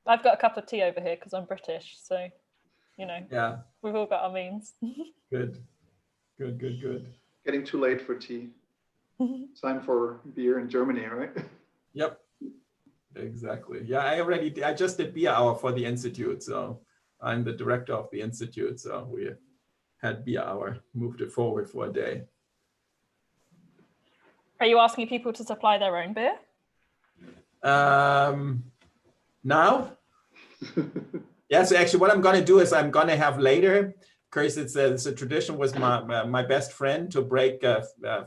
I've got a cup of tea over here because I'm British, so Yeah. We've all got our means. Good. Getting too late for tea. Time for beer in Germany, right? Yep. Exactly. Yeah, I just did beer hour for the Institute. So I'm the director of the Institute. So we had beer hour, moved it forward for a day. Are you asking people to supply their own beer? Now? Yeah, so actually what I'm going to do is I'm going to have later, because it's a tradition with my best friend to break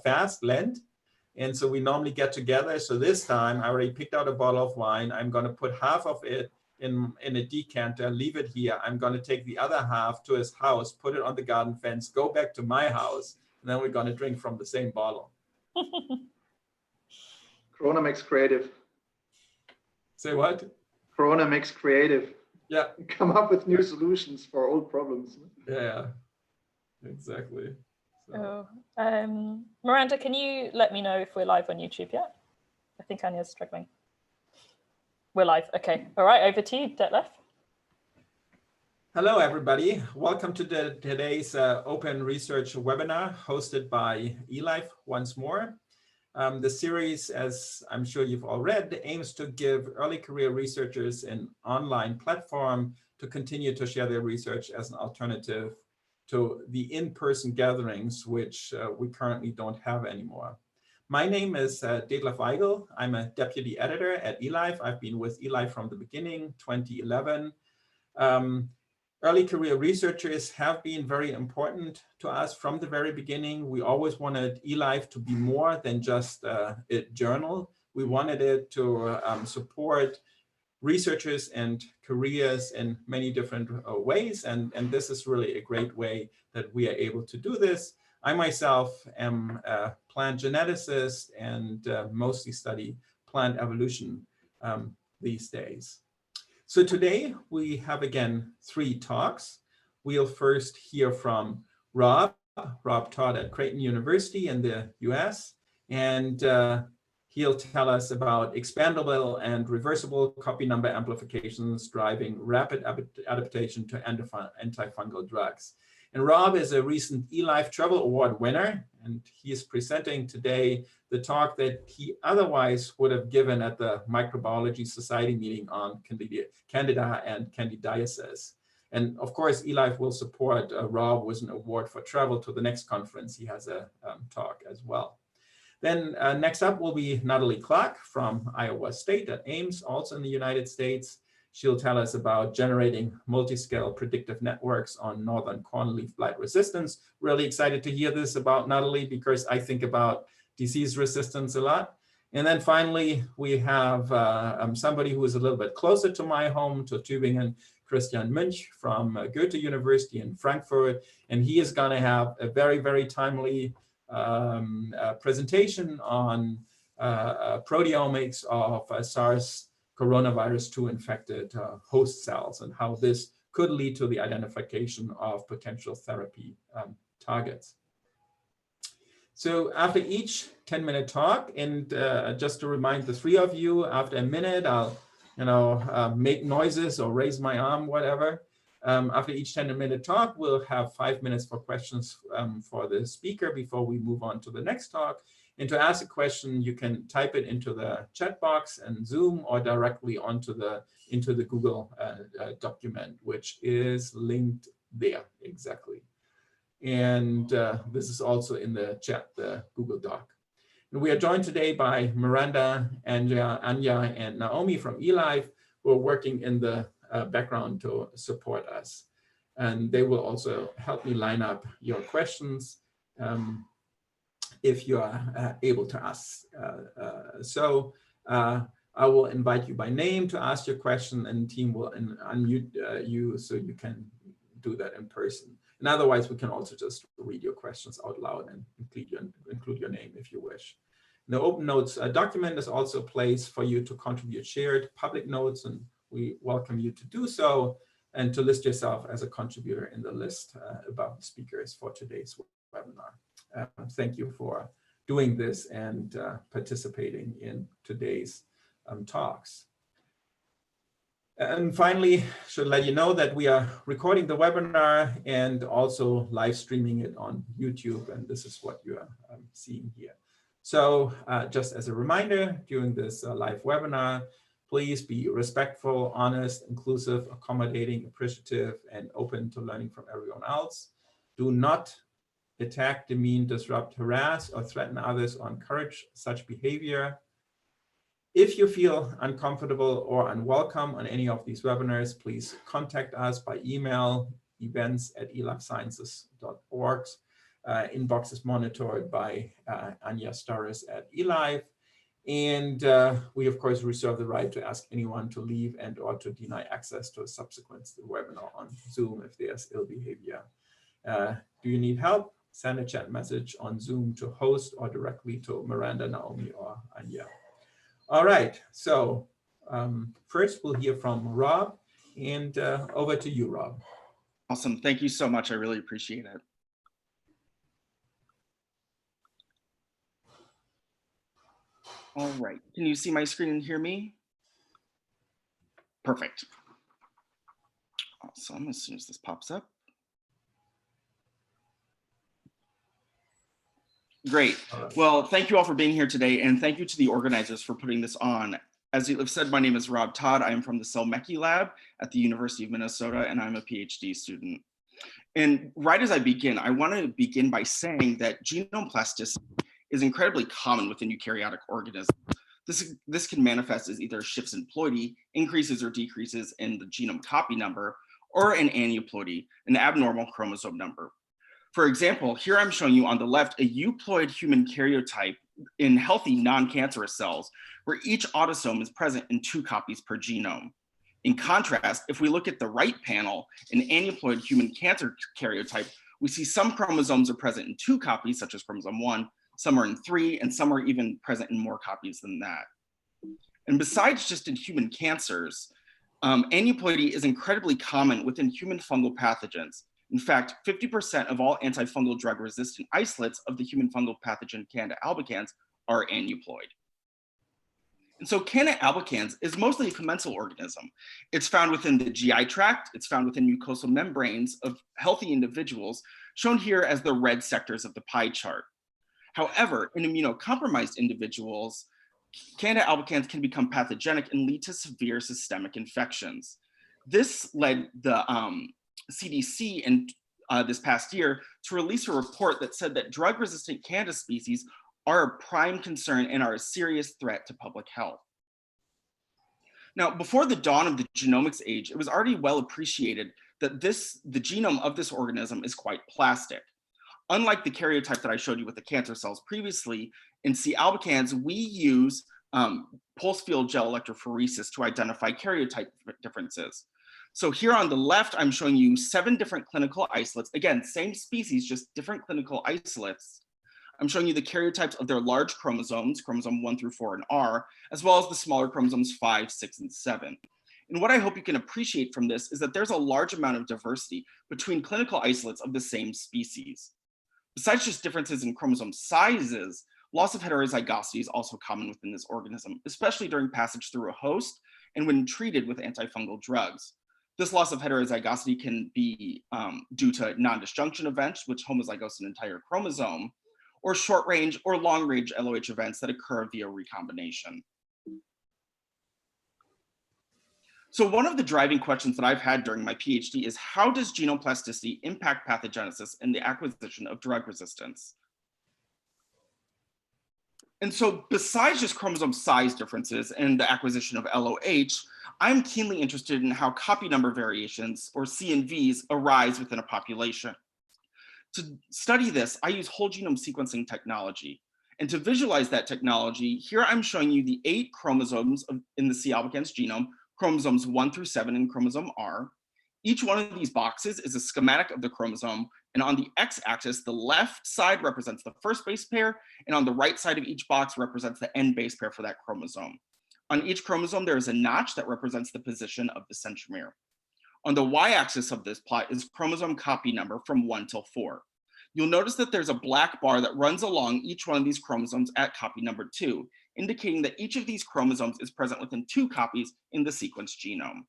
fast, Lent. And so we normally get together. So this time I already picked out a bottle of wine. I'm going to put half of it in a decanter, leave it here. I'm going to take the other half to his house, put it on the garden fence, go back to my house, and then we're going to drink from the same bottle. Corona makes creative. Say what? Corona makes creative. Yeah. Come up with new solutions for old problems. Yeah, exactly. So. Miranda, can you let me know if we're live on YouTube yet? I think Anya's struggling. We're live. Okay. All right. Over to you, Detlef. Hello, everybody. Welcome to today's open research webinar hosted by eLife once more. The series, as I'm sure you've all read, aims to give early career researchers an online platform to continue to share their research as an alternative to the in-person gatherings, which we currently don't have anymore. My name is Detlef Weigel. I'm a deputy editor at eLife. I've been with eLife from the beginning, 2011. Early career researchers have been very important to us from the very beginning. We always wanted eLife to be more than just a journal. We wanted it to support researchers and careers in many different ways. And this is really a great way that we are able to do this. I myself am a plant geneticist and mostly study plant evolution these days. So today we have again 3 talks. We'll first hear from Rob Todd at Creighton University in the US, and he'll tell us about expandable and reversible copy number amplifications driving rapid adaptation to antifungal drugs. And Rob is a recent eLife Travel Award winner, and he is presenting today the talk that he otherwise would have given at the Microbiology Society meeting on Candida and candidiasis. And of course, eLife will support Rob with an award for travel to the next conference. He has a talk as well. Then next up will be Natalie Clark from Iowa State at Ames, also in the United States. She'll tell us about generating multi-scale predictive networks on Northern Corn Leaf Blight resistance. Really excited to hear this about Natalie because I think about disease resistance a lot. And then finally, we have somebody who is a little bit closer to my home, to Tübingen, Christian Münch from Goethe University in Frankfurt. And he is going to have a very, very timely presentation on proteomics of SARS coronavirus 2 infected host cells and how this could lead to the identification of potential therapy targets. So after each 10-minute talk, and just to remind the 3 of you, after a minute, I'll make noises or raise my arm, whatever. After each 10-minute talk, we'll have 5 minutes for questions for the speaker before we move on to the next talk. And to ask a question, you can type it into the chat box and Zoom or directly into the Google document, which is linked there, exactly. And this is also in the chat, the Google Doc. And we are joined today by Miranda, Anya, and Naomi from eLife, who are working in the background to support us. And they will also help me line up your questions if you are able to ask. So I will invite you by name to ask your question, and the team will unmute you so you can do that in person. And otherwise, we can also just read your questions out loud and include your name if you wish. The Open Notes document is also a place for you to contribute shared public notes, and we welcome you to do so and to list yourself as a contributor in the list above the speakers for today's webinar. Thank you for doing this and participating in today's talks. And finally, should let you know that we are recording the webinar and also live streaming it on YouTube. And this is what you are seeing here. So just as a reminder, during this live webinar, please be respectful, honest, inclusive, accommodating, appreciative, and open to learning from everyone else. Do not attack, demean, disrupt, harass, or threaten others or encourage such behavior. If you feel uncomfortable or unwelcome on any of these webinars, please contact us by email, events@elifesciences.org. Inbox is monitored by Anja Starres at eLife. And we, of course, reserve the right to ask anyone to leave and or to deny access to a subsequent webinar on Zoom if there's ill behavior. Do you need help? Send a chat message on Zoom to host or directly to Miranda, Naomi, or Anja. All right, so first we'll hear from Rob, and over to you, Rob. Awesome, thank you so much. I really appreciate it. All right, can you see my screen and hear me? Perfect. Awesome, as soon as this pops up. Great. Well, thank you all for being here today, and thank you to the organizers for putting this on. As you have said, my name is Rob Todd. I am from the Cell-Mechy Lab at the University of Minnesota, and I'm a PhD student. And right as I begin, I want to begin by saying that genome plasticity is incredibly common within eukaryotic organisms. This can manifest as either shifts in ploidy, increases or decreases in the genome copy number, or an aneuploidy, an abnormal chromosome number. For example, here I'm showing you on the left a euploid human karyotype in healthy non-cancerous cells, where each autosome is present in 2 copies per genome. In contrast, if we look at the right panel, an aneuploid human cancer karyotype, we see some chromosomes are present in 2 copies, such as chromosome 1, some are in 3, and some are even present in more copies than that. And besides just in human cancers, aneuploidy is incredibly common within human fungal pathogens. In fact, 50% of all antifungal drug-resistant isolates of the human fungal pathogen Candida albicans are aneuploid. And so Candida albicans is mostly a commensal organism. It's found within the GI tract, it's found within mucosal membranes of healthy individuals, shown here as the red sectors of the pie chart. However, in immunocompromised individuals, Candida albicans can become pathogenic and lead to severe systemic infections. This led the CDC in this past year to release a report that said that drug-resistant Candida species are a prime concern and are a serious threat to public health. Now, before the dawn of the genomics age, it was already well appreciated that the genome of this organism is quite plastic. Unlike the karyotype that I showed you with the cancer cells previously, in C. albicans, we use pulse field gel electrophoresis to identify karyotype differences. So here on the left, I'm showing you 7 different clinical isolates. Again, same species, just different clinical isolates. I'm showing you the karyotypes of their large chromosomes, chromosome 1 through 4 and R, as well as the smaller chromosomes 5, 6, and 7. And what I hope you can appreciate from this is that there's a large amount of diversity between clinical isolates of the same species. Besides just differences in chromosome sizes, loss of heterozygosity is also common within this organism, especially during passage through a host and when treated with antifungal drugs. This loss of heterozygosity can be due to non-disjunction events, which homozygose an entire chromosome, or short-range or long-range LOH events that occur via recombination. So one of the driving questions that I've had during my PhD is, how does genome plasticity impact pathogenesis and the acquisition of drug resistance? And so besides just chromosome size differences and the acquisition of LOH, I'm keenly interested in how copy number variations, or CNVs, arise within a population. To study this, I use whole genome sequencing technology. And to visualize that technology, here I'm showing you the 8 chromosomes in the C. albicans genome, chromosomes 1 through 7 in chromosome R. Each one of these boxes is a schematic of the chromosome, and on the x-axis, the left side represents the first base pair, and on the right side of each box represents the end base pair for that chromosome. On each chromosome, there is a notch that represents the position of the centromere. On the y-axis of this plot is chromosome copy number from 1 till 4. You'll notice that there's a black bar that runs along each one of these chromosomes at copy number 2, indicating that each of these chromosomes is present within 2 copies in the sequence genome.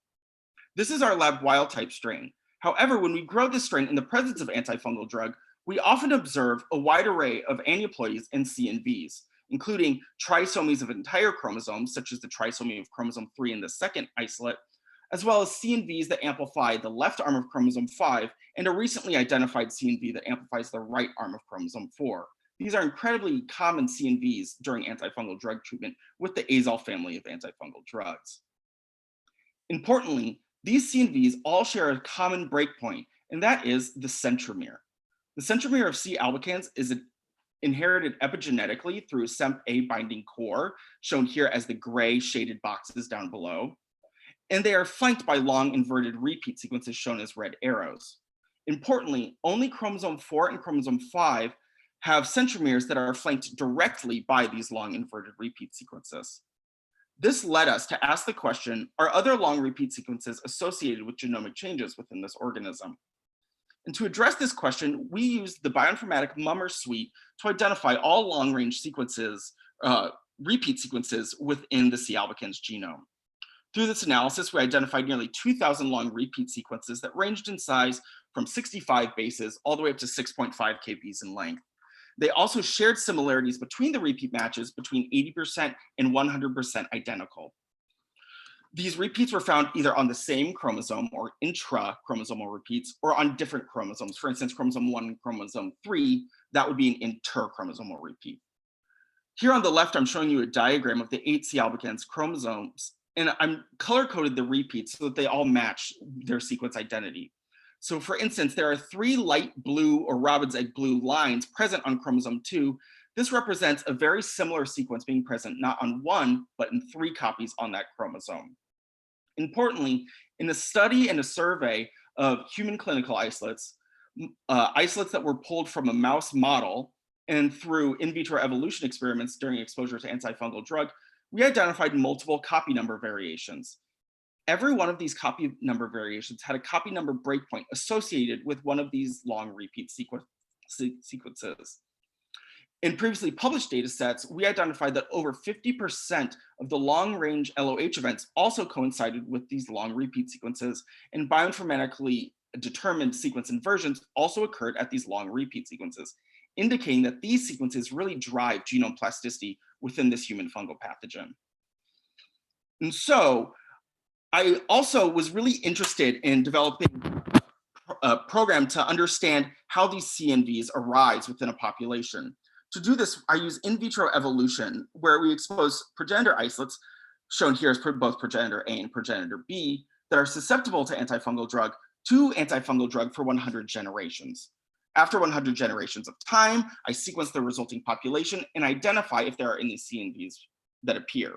This is our lab wild type strain. However, when we grow this strain in the presence of antifungal drug, we often observe a wide array of aneuploidies and CNVs, including trisomies of entire chromosomes, such as the trisomy of chromosome 3 in the second isolate, as well as CNVs that amplify the left arm of chromosome 5, and a recently identified CNV that amplifies the right arm of chromosome 4. These are incredibly common CNVs during antifungal drug treatment with the azole family of antifungal drugs. Importantly, these CNVs all share a common breakpoint, and that is the centromere. The centromere of C. albicans is inherited epigenetically through a SEMP-A binding core, shown here as the gray shaded boxes down below. And they are flanked by long inverted repeat sequences shown as red arrows. Importantly, only chromosome 4 and chromosome 5 have centromeres that are flanked directly by these long inverted repeat sequences. This led us to ask the question, are other long repeat sequences associated with genomic changes within this organism? And to address this question, we used the bioinformatic Mummer suite to identify all long-range sequences, repeat sequences within the C. albicans genome. Through this analysis, we identified nearly 2,000 long repeat sequences that ranged in size from 65 bases all the way up to 6.5 kbs in length. They also shared similarities between the repeat matches between 80% and 100% identical. These repeats were found either on the same chromosome or intra-chromosomal repeats, or on different chromosomes. For instance, chromosome 1 and chromosome 3, that would be an interchromosomal repeat. Here on the left, I'm showing you a diagram of the 8 C. albicans chromosomes, and I'm color-coded the repeats so that they all match their sequence identity. So for instance, there are 3 light blue or robin's egg blue lines present on chromosome 2. This represents a very similar sequence being present not on 1, but in 3 copies on that chromosome. Importantly, in a study and a survey of human clinical isolates, isolates that were pulled from a mouse model and through in vitro evolution experiments during exposure to antifungal drug, we identified multiple copy number variations. Every one of these copy number variations had a copy number breakpoint associated with one of these long repeat sequences. In previously published data sets, we identified that over 50% of the long-range LOH events also coincided with these long repeat sequences, and bioinformatically determined sequence inversions also occurred at these long repeat sequences, indicating that these sequences really drive genome plasticity within this human fungal pathogen. And so, I also was really interested in developing a program to understand how these CNVs arise within a population. To do this, I use in vitro evolution, where we expose progenitor isolates, shown here as both progenitor A and progenitor B, that are susceptible to antifungal drug to antifungal drug for 100 generations. After 100 generations of time, I sequence the resulting population and identify if there are any CNVs that appear.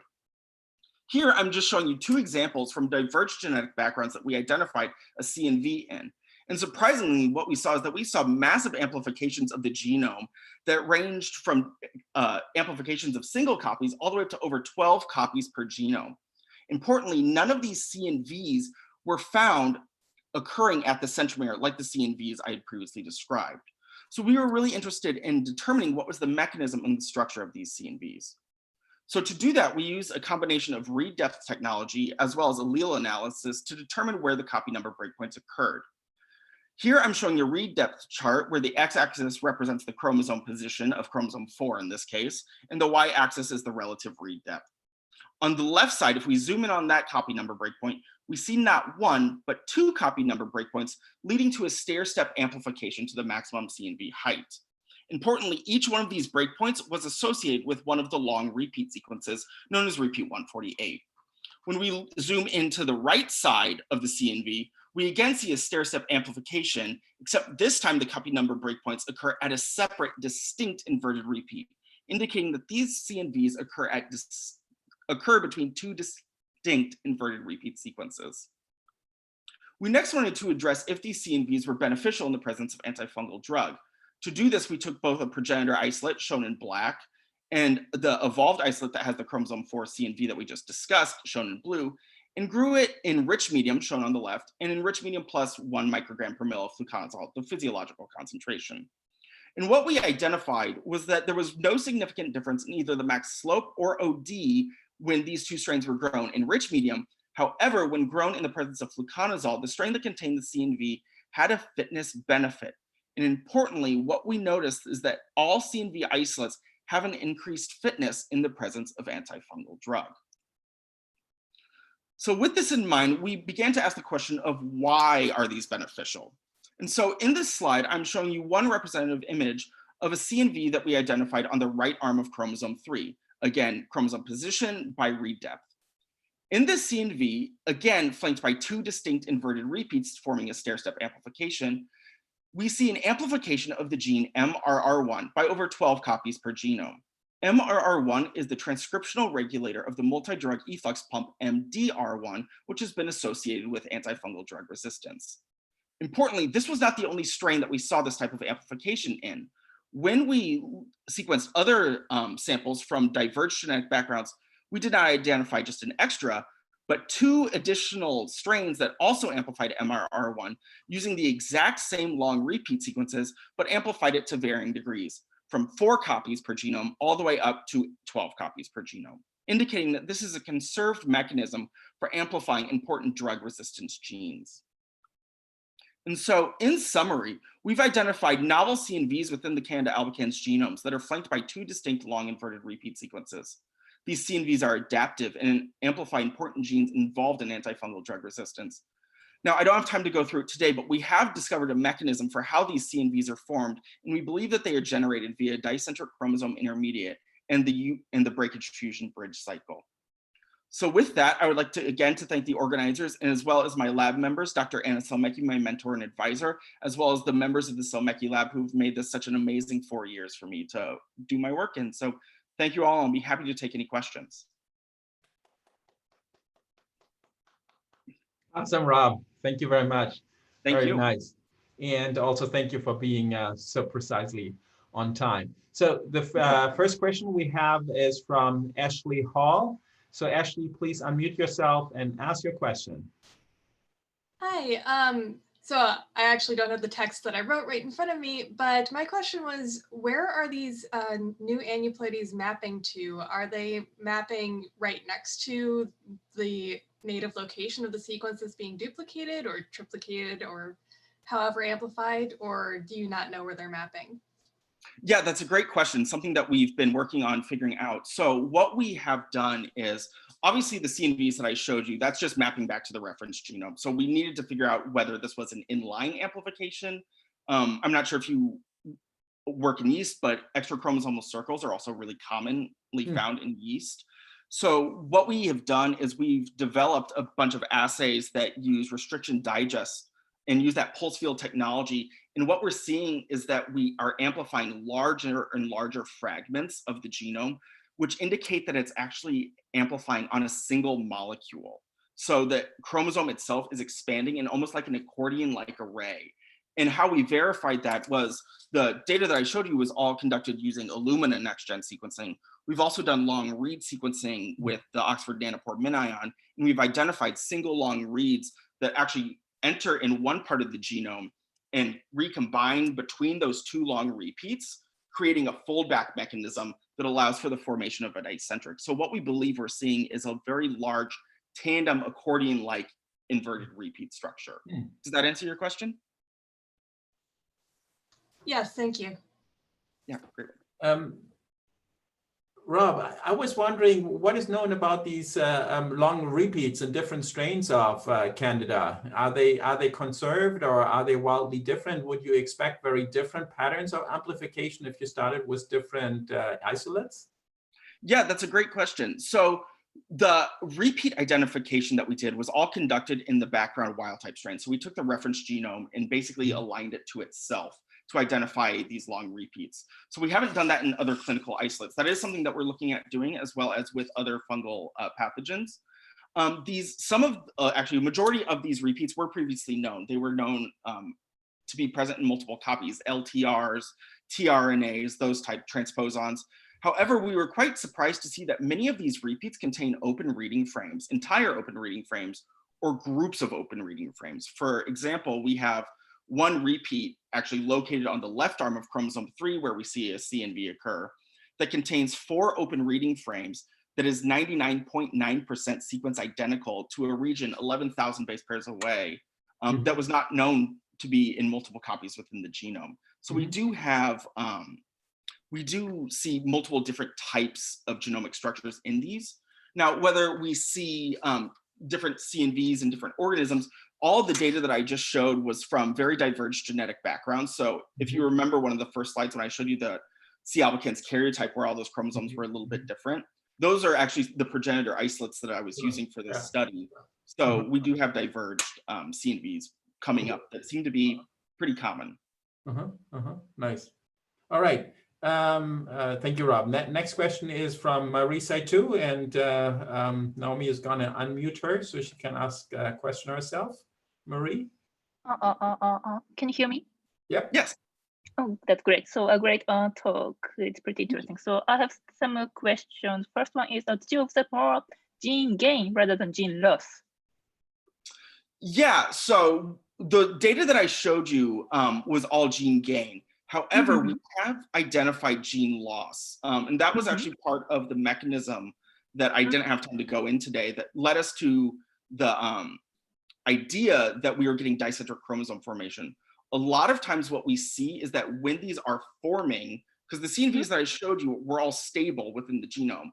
Here, I'm just showing you 2 examples from diverse genetic backgrounds that we identified a CNV in. And surprisingly, what we saw is that we saw massive amplifications of the genome that ranged from amplifications of single copies all the way up to over 12 copies per genome. Importantly, none of these CNVs were found occurring at the centromere like the CNVs I had previously described. So we were really interested in determining what was the mechanism and the structure of these CNVs. So to do that, we use a combination of read depth technology as well as allele analysis to determine where the copy number breakpoints occurred. Here I'm showing a read depth chart where the x-axis represents the chromosome position of chromosome 4 in this case, and the y-axis is the relative read depth. On the left side, if we zoom in on that copy number breakpoint, we see not 1, but 2 copy number breakpoints leading to a stair-step amplification to the maximum CNV height. Importantly, each one of these breakpoints was associated with one of the long repeat sequences known as repeat 148. When we zoom into the right side of the CNV, we again see a stair-step amplification, except this time the copy number breakpoints occur at a separate, distinct inverted repeat, indicating that these CNVs occur between 2 distinct inverted repeat sequences. We next wanted to address if these CNVs were beneficial in the presence of antifungal drug. To do this, we took both a progenitor isolate, shown in black, and the evolved isolate that has the chromosome 4 CNV that we just discussed, shown in blue, and grew it in rich medium, shown on the left, and in rich medium plus 1 microgram per mil of fluconazole, the physiological concentration. And what we identified was that there was no significant difference in either the max slope or OD when these 2 strains were grown in rich medium, However, when grown in the presence of fluconazole, the strain that contained the CNV had a fitness benefit. And importantly, what we noticed is that all CNV isolates have an increased fitness in the presence of antifungal drug. So with this in mind, we began to ask the question of why are these beneficial? And so in this slide, I'm showing you one representative image of a CNV that we identified on the right arm of chromosome 3. Again, chromosome position by read depth. In this CNV, again, flanked by two distinct inverted repeats forming a stair-step amplification, we see an amplification of the gene MRR1 by over 12 copies per genome. MRR1 is the transcriptional regulator of the multi-drug efflux pump MDR1, which has been associated with antifungal drug resistance. Importantly, this was not the only strain that we saw this type of amplification in. When we sequenced other samples from diverse genetic backgrounds, we did not identify just an extra, but two additional strains that also amplified MRR1 using the exact same long repeat sequences, but amplified it to varying degrees, from 4 copies per genome all the way up to 12 copies per genome, indicating that this is a conserved mechanism for amplifying important drug resistance genes. And so in summary, we've identified novel CNVs within the Candida albicans genomes that are flanked by two distinct long inverted repeat sequences. These CNVs are adaptive and amplify important genes involved in antifungal drug resistance. Now, I don't have time to go through it today, but we have discovered a mechanism for how these CNVs are formed, and we believe that they are generated via dicentric chromosome intermediate and the breakage fusion bridge cycle. So with that, I would like to again to thank the organizers and as well as my lab members, Dr. Anna Selmecki, my mentor and advisor, as well as the members of the Selmecki lab who've made this such an amazing 4 years for me to do my work in. So thank you all. I'll be happy to take any questions. Awesome, Rob. Thank you very much. Thank you. Very nice. And also thank you for being so precisely on time. So the first question we have is from Ashley Hall. So Ashley, please unmute yourself and ask your question. Hi, so I actually don't have the text that I wrote right in front of me, but my question was, where are these new aneuploidies mapping to? Are they mapping right next to the native location of the sequence that's being duplicated or triplicated or however amplified, or do you not know where they're mapping? Yeah, that's a great question, something that we've been working on figuring out. So what we have done is, obviously the CNVs that I showed you, that's just mapping back to the reference genome. So we needed to figure out whether this was an inline amplification. I'm not sure if you work in yeast, but extra chromosomal circles are also really commonly found in yeast. So what we have done is we've developed a bunch of assays that use restriction digest and use that pulse field technology. And what we're seeing is that we are amplifying larger and larger fragments of the genome, which indicate that it's actually amplifying on a single molecule. So the chromosome itself is expanding in almost like an accordion-like array. And how we verified that was the data that I showed you was all conducted using Illumina next-gen sequencing. We've also done long read sequencing with the Oxford Nanopore MinION, and we've identified single long reads that actually enter in one part of the genome and recombine between those two long repeats, creating a foldback mechanism that allows for the formation of a dicentric. So what we believe we're seeing is a very large tandem accordion-like inverted repeat structure. Does that answer your question? Yes, thank you. Yeah, great. Rob, I was wondering what is known about these long repeats in different strains of Candida. Are they conserved or are they wildly different? Would you expect very different patterns of amplification if you started with different isolates? Yeah, that's a great question. So the repeat identification that we did was all conducted in the background wild type strain. So we took the reference genome and basically aligned it to itself to identify these long repeats. So we haven't done that in other clinical isolates. That is something that we're looking at doing, as well as with other fungal pathogens. Actually, a majority of these repeats were previously known. They were known to be present in multiple copies, LTRs, tRNAs, those type transposons. However, we were quite surprised to see that many of these repeats contain open reading frames, entire open reading frames, or groups of open reading frames. For example, we have one repeat actually located on the left arm of chromosome 3 where we see a CNV occur that contains 4 open reading frames that is 99.9% sequence identical to a region 11,000 base pairs away that was not known to be in multiple copies within the genome. So we do have, we do see multiple different types of genomic structures in these. Now, whether we see different CNVs in different organisms, all the data that I just showed was from very diverged genetic backgrounds. So if you remember one of the first slides when I showed you the C. albicans karyotype where all those chromosomes were a little bit different, those are actually the progenitor isolates that I was using for this study. So we do have diverged CNVs coming up that seem to be pretty common. Nice. All right. Thank you, Rob. Next question is from Marie Saitu, and Naomi is going to unmute her so she can ask a question herself. Marie? Can you hear me? Yep. Yes. Oh, that's great. So a great talk. It's pretty interesting. So I have some questions. First one is, did you observe more gene gain rather than gene loss? Yeah, so the data that I showed you was all gene gain. However, we have identified gene loss. And that was actually part of the mechanism that I didn't have time to go in today that led us to the idea that we were getting dicentric chromosome formation. A lot of times what we see is that when these are forming, because the CNVs that I showed you were all stable within the genome,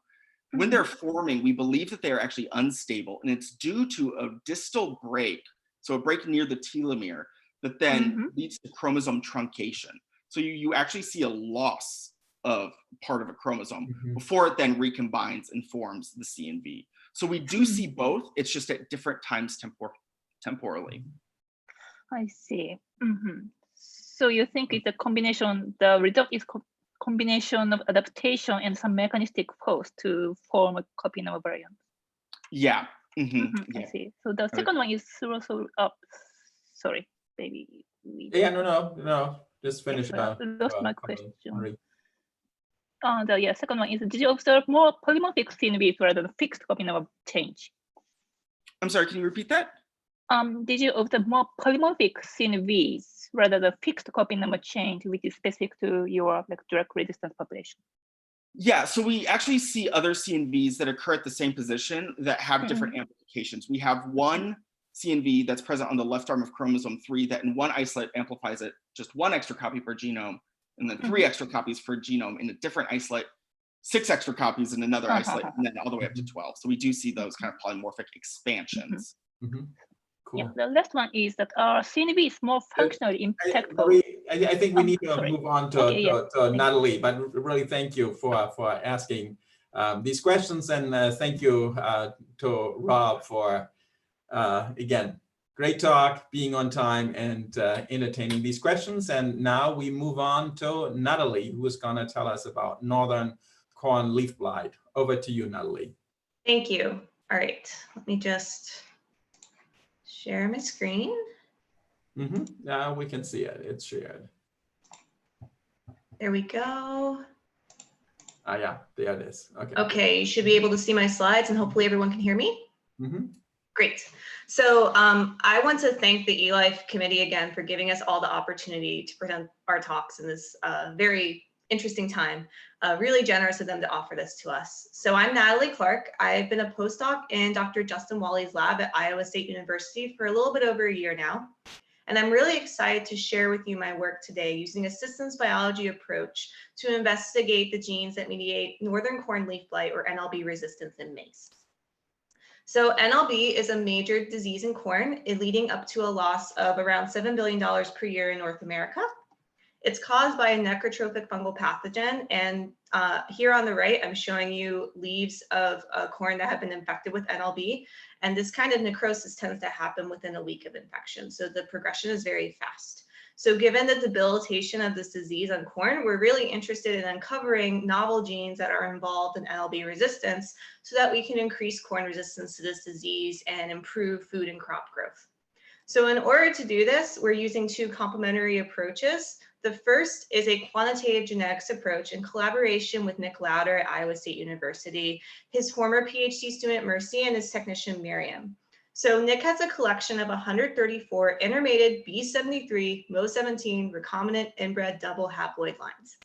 when they're forming, we believe that they are actually unstable, and it's due to a distal break, so a break near the telomere, that then leads to chromosome truncation. So you actually see a loss of part of a chromosome before it then recombines and forms the CNV. So we do see both, it's just at different times temporally. I see. So you think it's a combination, the result is combination of adaptation and some mechanistic force to form a copy number variant? Yeah. I see. So the second one is also, sorry, maybe. Yeah, no. Just finish. Lost my question. The second one is, did you observe more polymorphic CNVs rather than fixed copy number change? I'm sorry, can you repeat that? Did you observe more polymorphic CNVs rather than fixed copy number change, which is specific to your direct resistance population? Yeah, so we actually see other CNVs that occur at the same position that have different amplifications. We have one CNV that's present on the left arm of chromosome 3 that in one isolate amplifies it just 1 extra copy per genome, and then 3 extra copies per genome in a different isolate, 6 extra copies in another isolate, and then all the way up to 12. So we do see those kind of polymorphic expansions. Cool. Yeah, the last one is that our CNV is more functionally impactful. I think we need to move on to Natalie, but really thank you for asking these questions, and thank you to Rob for, again, great talk, being on time, and entertaining these questions. And now we move on to Natalie, who is going to tell us about Northern Corn Leaf Blight. Over to you, Natalie. Thank you. All right, let me just share my screen. Now we can see it. It's shared. There we go. Yeah, there it is. Okay. Okay, you should be able to see my slides, and hopefully everyone can hear me. Great. So I want to thank the eLife committee again for giving us all the opportunity to present our talks in this very interesting time. Really generous of them to offer this to us. So I'm Natalie Clark. I've been a postdoc in Dr. Justin Wally's lab at Iowa State University for a little bit over a year now. And I'm really excited to share with you my work today using a systems biology approach to investigate the genes that mediate Northern Corn Leaf Blight, or NLB, resistance in maize. So NLB is a major disease in corn, leading up to a loss of around $7 billion per year in North America. It's caused by a necrotrophic fungal pathogen. And here on the right, I'm showing you leaves of corn that have been infected with NLB. And this kind of necrosis tends to happen within a week of infection. So the progression is very fast. So given the debilitation of this disease on corn, we're really interested in uncovering novel genes that are involved in NLB resistance so that we can increase corn resistance to this disease and improve food and crop growth. So in order to do this, we're using 2 complementary approaches. The first is a quantitative genetics approach in collaboration with Nick Lauder at Iowa State University, his former PhD student Mercy, and his technician Miriam. So Nick has a collection of 134 intermated B73 Mo17 recombinant inbred double haploid lines.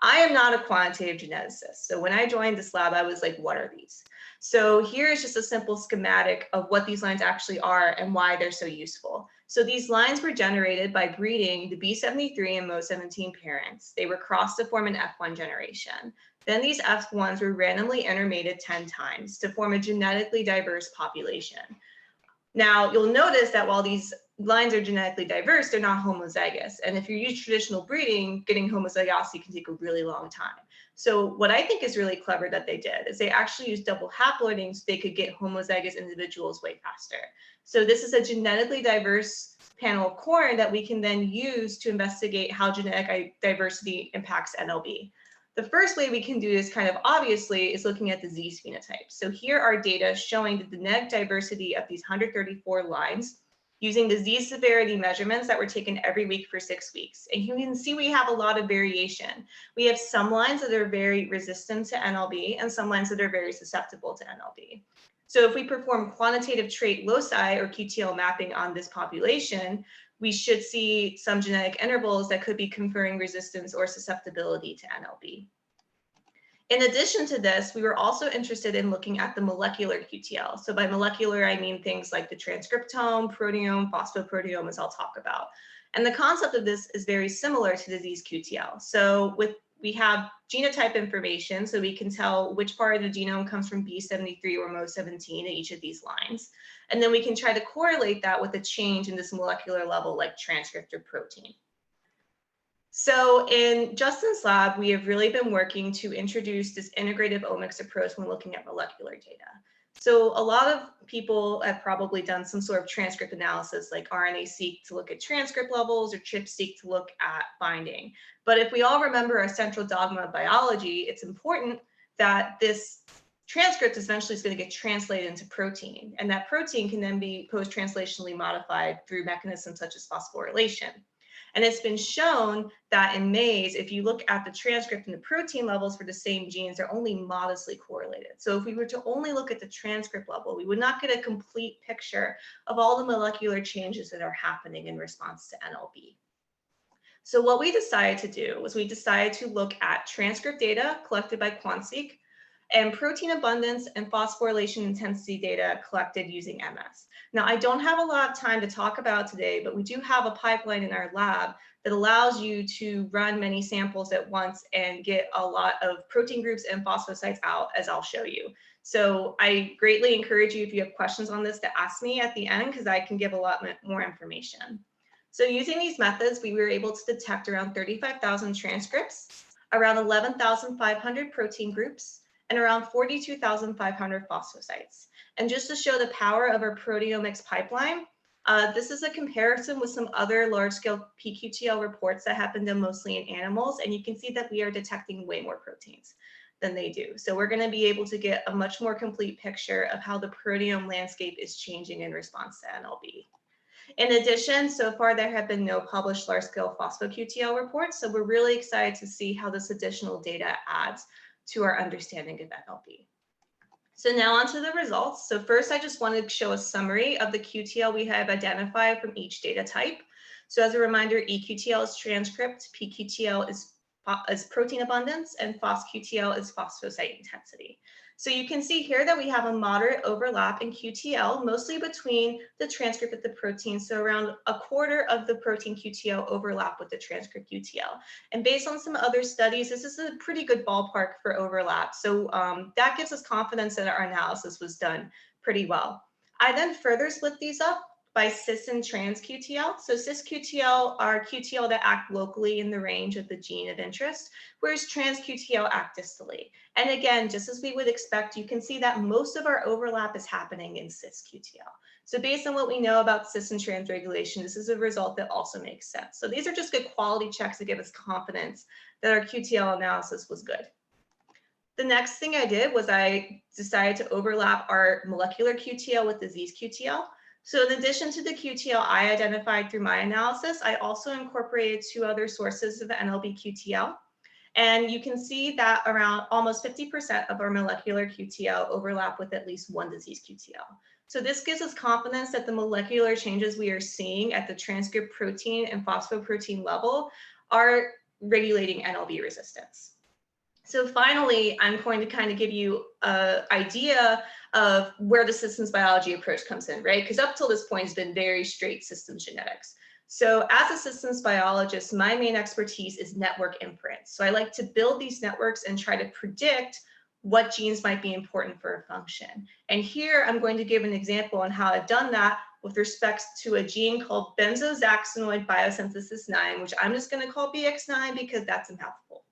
I am not a quantitative geneticist. So when I joined this lab, I was like, what are these? So here is just a simple schematic of what these lines actually are and why they're so useful. So these lines were generated by breeding the B73 and MO17 parents. They were crossed to form an F1 generation. Then these F1s were randomly intermated 10 times to form a genetically diverse population. Now, you'll notice that while these lines are genetically diverse, they're not homozygous. And if you use traditional breeding, getting homozygosity can take a really long time. So what I think is really clever that they did is they actually used double haploiding so they could get homozygous individuals way faster. So this is a genetically diverse panel of corn that we can then use to investigate how genetic diversity impacts NLB. The first way we can do this kind of obviously is looking at disease phenotypes. So here are data showing the genetic diversity of these 134 lines using disease severity measurements that were taken every week for 6 weeks. And you can see we have a lot of variation. We have some lines that are very resistant to NLB and some lines that are very susceptible to NLB. So if we perform quantitative trait loci or QTL mapping on this population, we should see some genetic intervals that could be conferring resistance or susceptibility to NLB. In addition to this, we were also interested in looking at the molecular QTL. So by molecular, I mean things like the transcriptome, proteome, phosphoproteome, as I'll talk about. And the concept of this is very similar to disease QTL. So we have genotype information, so we can tell which part of the genome comes from B73 or MO17 in each of these lines. And then we can try to correlate that with a change in this molecular level like transcript or protein. So in Justin's lab, we have really been working to introduce this integrative omics approach when looking at molecular data. So a lot of people have probably done some sort of transcript analysis like RNA-seq to look at transcript levels or ChIP-seq to look at binding. But if we all remember our central dogma of biology, it's important that this transcript eventually is going to get translated into protein. And that protein can then be post-translationally modified through mechanisms such as phosphorylation. And it's been shown that in maize, if you look at the transcript and the protein levels for the same genes, they're only modestly correlated. So if we were to only look at the transcript level, we would not get a complete picture of all the molecular changes that are happening in response to NLB. So what we decided to do was we decided to look at transcript data collected by QuantSeq and protein abundance and phosphorylation intensity data collected using MS. Now, I don't have a lot of time to talk about today, but we do have a pipeline in our lab that allows you to run many samples at once and get a lot of protein groups and phosphocytes out, as I'll show you. So I greatly encourage you, if you have questions on this, to ask me at the end, because I can give a lot more information. So using these methods, we were able to detect around 35,000 transcripts, around 11,500 protein groups, and around 42,500 phosphocytes. And just to show the power of our proteomics pipeline, this is a comparison with some other large-scale pQTL reports that have been done mostly in animals, and you can see that we are detecting way more proteins than they do. So we're going to be able to get a much more complete picture of how the proteome landscape is changing in response to NLB. In addition, so far there have been no published large-scale phospho-QTL reports, so we're really excited to see how this additional data adds to our understanding of NLB. So now onto the results. So first, I just wanted to show a summary of the QTL we have identified from each data type. So as a reminder, eQTL is transcript, pQTL is protein abundance, and phosQTL is phosphocyte intensity. So you can see here that we have a moderate overlap in QTL, mostly between the transcript of the protein. So around a quarter of the protein QTL overlap with the transcript QTL. And based on some other studies, this is a pretty good ballpark for overlap. So that gives us confidence that our analysis was done pretty well. I then further split these up by cis and trans QTL. So cis QTL are QTL that act locally in the range of the gene of interest, whereas trans QTL act distally. And again, just as we would expect, you can see that most of our overlap is happening in cis QTL. So based on what we know about cis and trans regulation, this is a result that also makes sense. So these are just good quality checks to give us confidence that our QTL analysis was good. The next thing I did was I decided to overlap our molecular QTL with disease QTL. So in addition to the QTL I identified through my analysis, I also incorporated 2 other sources of NLB QTL. And you can see that around almost 50% of our molecular QTL overlap with at least one disease QTL. So this gives us confidence that the molecular changes we are seeing at the transcript protein and phosphoprotein level are regulating NLB resistance. So finally, I'm going to kind of give you an idea of where the systems biology approach comes in, right? Because up till this point, it's been very straight systems genetics. So as a systems biologist, my main expertise is network inference. So I like to build these networks and try to predict what genes might be important for a function. And here I'm going to give an example on how I've done that with respect to a gene called benzoxaxanoid biosynthesis 9, which I'm just going to call BX9 because that's a mouthful.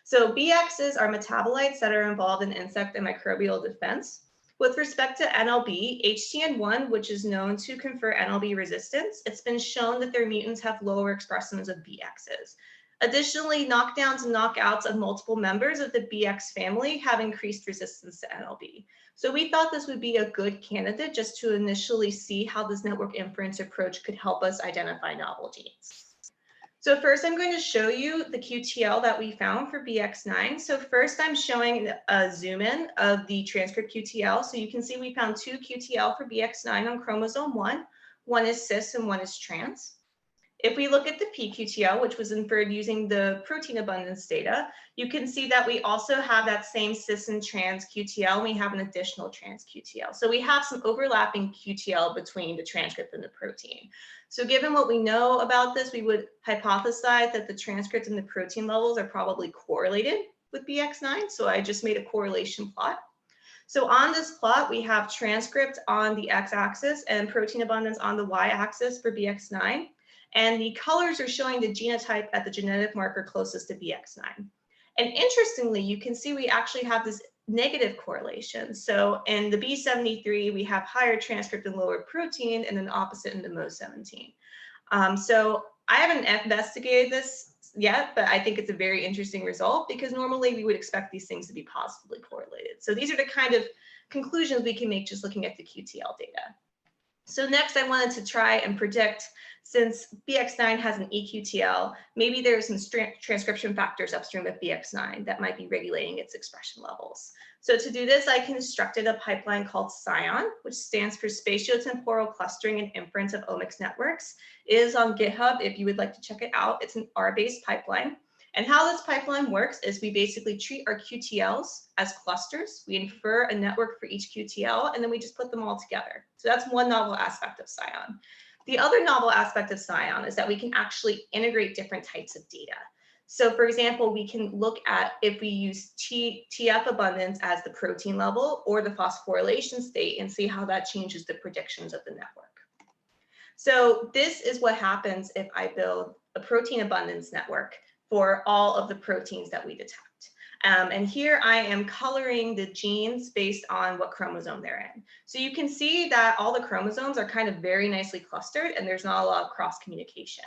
So BXs are metabolites that are involved in insect and microbial defense. With respect to NLB, HTN1, which is known to confer NLB resistance, it's been shown that their mutants have lower expressions of BXs. Additionally, knockdowns and knockouts of multiple members of the BX family have increased resistance to NLB. So we thought this would be a good candidate just to initially see how this network inference approach could help us identify novel genes. So first, I'm going to show you the QTL that we found for BX9. So first, I'm showing a zoom in of the transcript QTL. So you can see we found 2 QTL for BX9 on chromosome 1. One is cis and one is trans. If we look at the pQTL, which was inferred using the protein abundance data, you can see that we also have that same cis and trans QTL. We have an additional trans QTL. So we have some overlapping QTL between the transcript and the protein. So given what we know about this, we would hypothesize that the transcript and the protein levels are probably correlated with BX9. So I just made a correlation plot. So on this plot, we have transcript on the x-axis and protein abundance on the y-axis for BX9. And the colors are showing the genotype at the genetic marker closest to BX9. And interestingly, you can see we actually have this negative correlation. So in the B73, we have higher transcript and lower protein, and then opposite in the MO17. So I haven't investigated this yet, but I think it's a very interesting result because normally we would expect these things to be positively correlated. So these are the kind of conclusions we can make just looking at the QTL data. So next I wanted to try and predict, since BX9 has an eQTL, maybe there are some transcription factors upstream of BX9 that might be regulating its expression levels. So to do this, I constructed a pipeline called SCION, which stands for Spatiotemporal Clustering and Inference of Omics Networks. It is on GitHub if you would like to check it out. It's an R-based pipeline. And how this pipeline works is we basically treat our QTLs as clusters. We infer a network for each QTL, and then we just put them all together. So that's one novel aspect of SCION. The other novel aspect of SCION is that we can actually integrate different types of data. So for example, we can look at if we use TF abundance as the protein level or the phosphorylation state and see how that changes the predictions of the network. So this is what happens if I build a protein abundance network for all of the proteins that we detect. And here I am coloring the genes based on what chromosome they're in. So you can see that all the chromosomes are kind of very nicely clustered and there's not a lot of cross communication.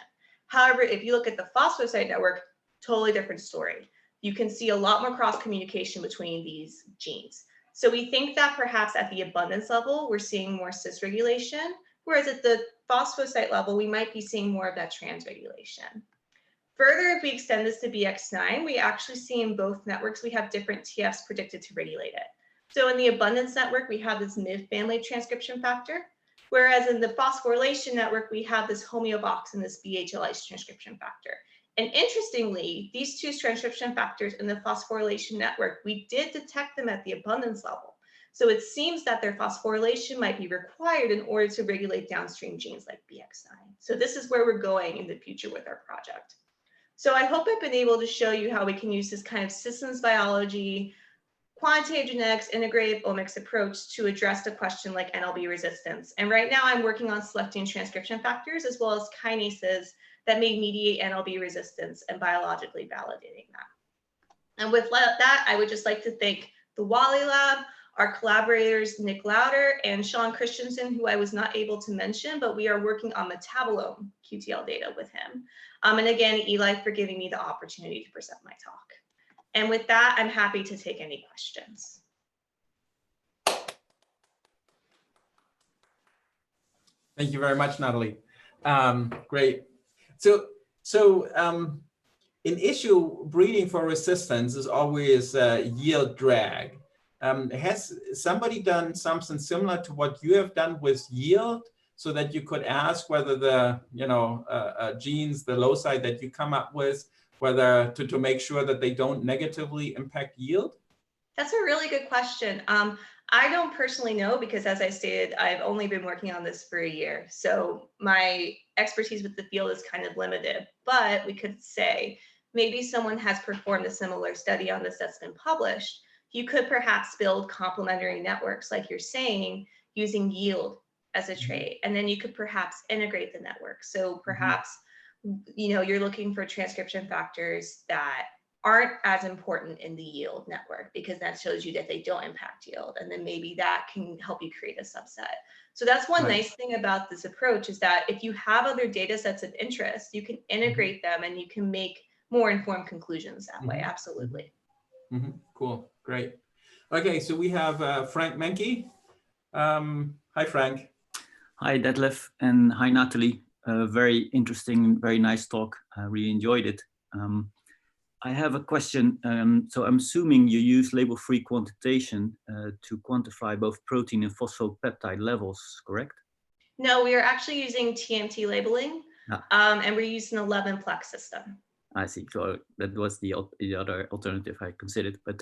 However, if you look at the phosphocyte network, totally different story. You can see a lot more cross communication between these genes. So we think that perhaps at the abundance level, we're seeing more cis regulation, whereas at the phosphocyte level, we might be seeing more of that trans regulation. Further, if we extend this to BX9, we actually see in both networks, we have different TFs predicted to regulate it. So in the abundance network, we have this MIV family transcription factor, whereas in the phosphorylation network, we have this homeobox and this BHLice transcription factor. And interestingly, these two transcription factors in the phosphorylation network, we did detect them at the abundance level. So it seems that their phosphorylation might be required in order to regulate downstream genes like BX9. So this is where we're going in the future with our project. So I hope I've been able to show you how we can use this kind of systems biology, quantitative genetics, integrative omics approach to address a question like NLB resistance. And right now I'm working on selecting transcription factors as well as kinases that may mediate NLB resistance and biologically validating that. And with that, I would just like to thank the Wally Lab, our collaborators, Nick Lauder and Sean Christensen, who I was not able to mention, but we are working on metabolome QTL data with him. And again, eLife for giving me the opportunity to present my talk. And with that, I'm happy to take any questions. Thank you very much, Natalie. Great. So an issue breeding for resistance is always yield drag. Has somebody done something similar to what you have done with yield, so that you could ask whether the genes, the loci that you come up with whether to make sure that they don't negatively impact yield? That's a really good question. I don't personally know because, as I stated, I've only been working on this for a year. So my expertise with the field is kind of limited, but we could say maybe someone has performed a similar study on this that's been published. You could perhaps build complementary networks, like you're saying, using yield as a trait, and then you could perhaps integrate the network. So perhaps, you know, you're looking for transcription factors that aren't as important in the yield network because that shows you that they don't impact yield. And then maybe that can help you create a subset. So that's one nice thing about this approach is that if you have other data sets of interest, you can integrate them and you can make more informed conclusions that way. Absolutely. Cool, great. Okay, so we have Frank Menke. Hi, Frank. Hi, Detlef, and hi, Natalie. Very interesting, very nice talk. I really enjoyed it. I have a question. So I'm assuming you use label-free quantitation to quantify both protein and phosphopeptide levels, correct? No, we are actually using TMT labeling, and we're using an 11-plex system. I see. So that was the other alternative I considered. But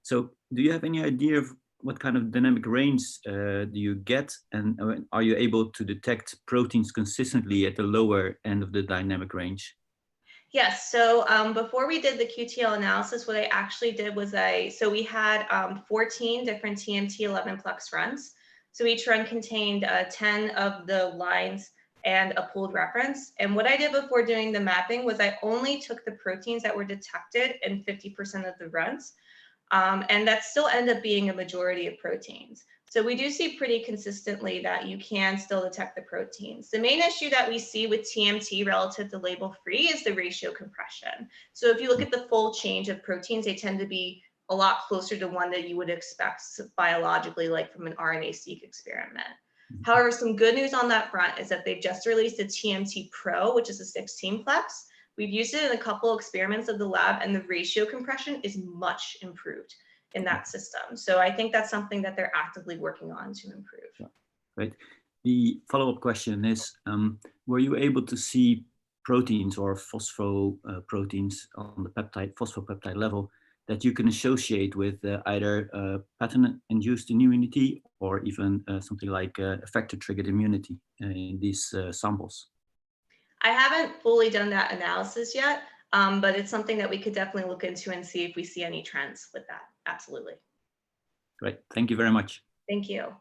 so do you have any idea of what kind of dynamic range do you get? And are you able to detect proteins consistently at the lower end of the dynamic range? Yes, so before we did the QTL analysis, what I actually did was so we had 14 different TMT 11-plex runs. So each run contained 10 of the lines and a pooled reference. And what I did before doing the mapping was I only took the proteins that were detected in 50% of the runs. And that still ended up being a majority of proteins. So we do see pretty consistently that you can still detect the proteins. The main issue that we see with TMT relative to label-free is the ratio compression. So if you look at the full change of proteins, they tend to be a lot closer to one that you would expect biologically, like from an RNA-seq experiment. However, some good news on that front is that they've just released a TMT Pro, which is a 16-plex. We've used it in a couple of experiments of the lab, and the ratio compression is much improved in that system. So I think that's something that they're actively working on to improve. Right. The follow-up question is, were you able to see proteins or phosphoproteins on the phosphopeptide level that you can associate with either pattern-induced immunity or even something like effector-triggered immunity in these samples? I haven't fully done that analysis yet, but it's something that we could definitely look into and see if we see any trends with that. Absolutely. Great. Thank you very much. Thank you.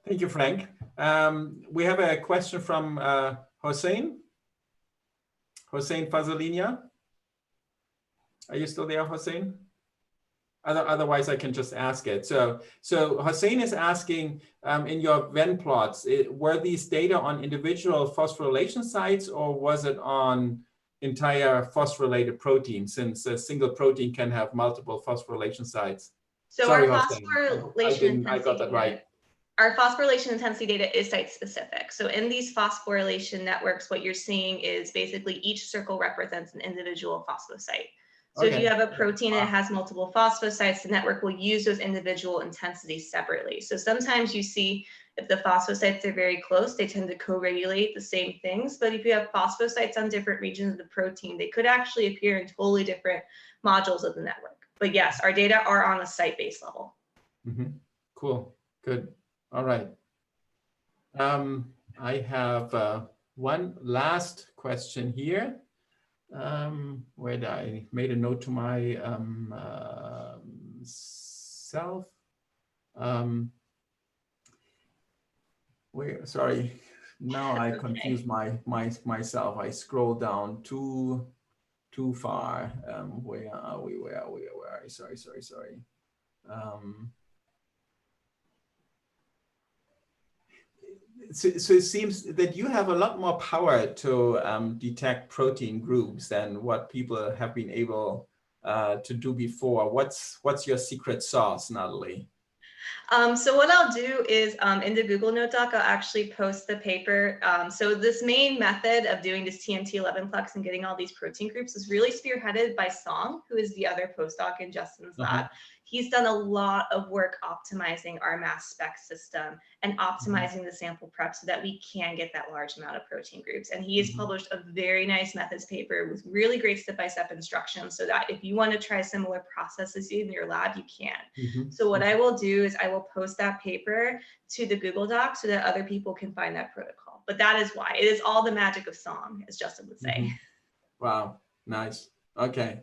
Thank you, Frank. We have a question from Hossein. Hossein Fazalinia. Are you still there, Hossein? Otherwise, I can just ask it. So Hossein is asking, in your Venn plots, were these data on individual phosphorylation sites, or was it on entire phosphorylated protein, since a single protein can have multiple phosphorylation sites? So sorry, our Hossein. phosphorylation I got that right. Our phosphorylation intensity data is site specific. So in these phosphorylation networks, what you're seeing is basically each circle represents an individual phosphosite. So if you have a protein and it has multiple phosphosites, the network will use those individual intensities separately. So sometimes you see if the phosphosites are very close, they tend to co-regulate the same things. But if you have phosphosites on different regions of the protein, they could actually appear in totally different modules of the network. But yes, our data are on a site-based level. Cool, good. All right. I have one last question here. Where did I made a note to my self? Sorry, now I confuse myself. I scroll down too far. Where are we? Where are we? Sorry. So it seems that you have a lot more power to detect protein groups than what people have been able to do before. What's your secret sauce, Natalie? So what I'll do is in the Google Note doc, I'll actually post the paper. So this main method of doing this TMT 11-plex and getting all these protein groups is really spearheaded by Song, who is the other postdoc in Justin's lab. He's done a lot of work optimizing our mass spec system and optimizing the sample prep so that we can get that large amount of protein groups. And he has published a very nice methods paper with really great step-by-step instructions so that if you want to try similar processes in your lab, you can. So what I will do is I will post that paper to the Google Doc so that other people can find that protocol. But that is why. It is all the magic of song, as Justin would say. Wow, nice. Okay,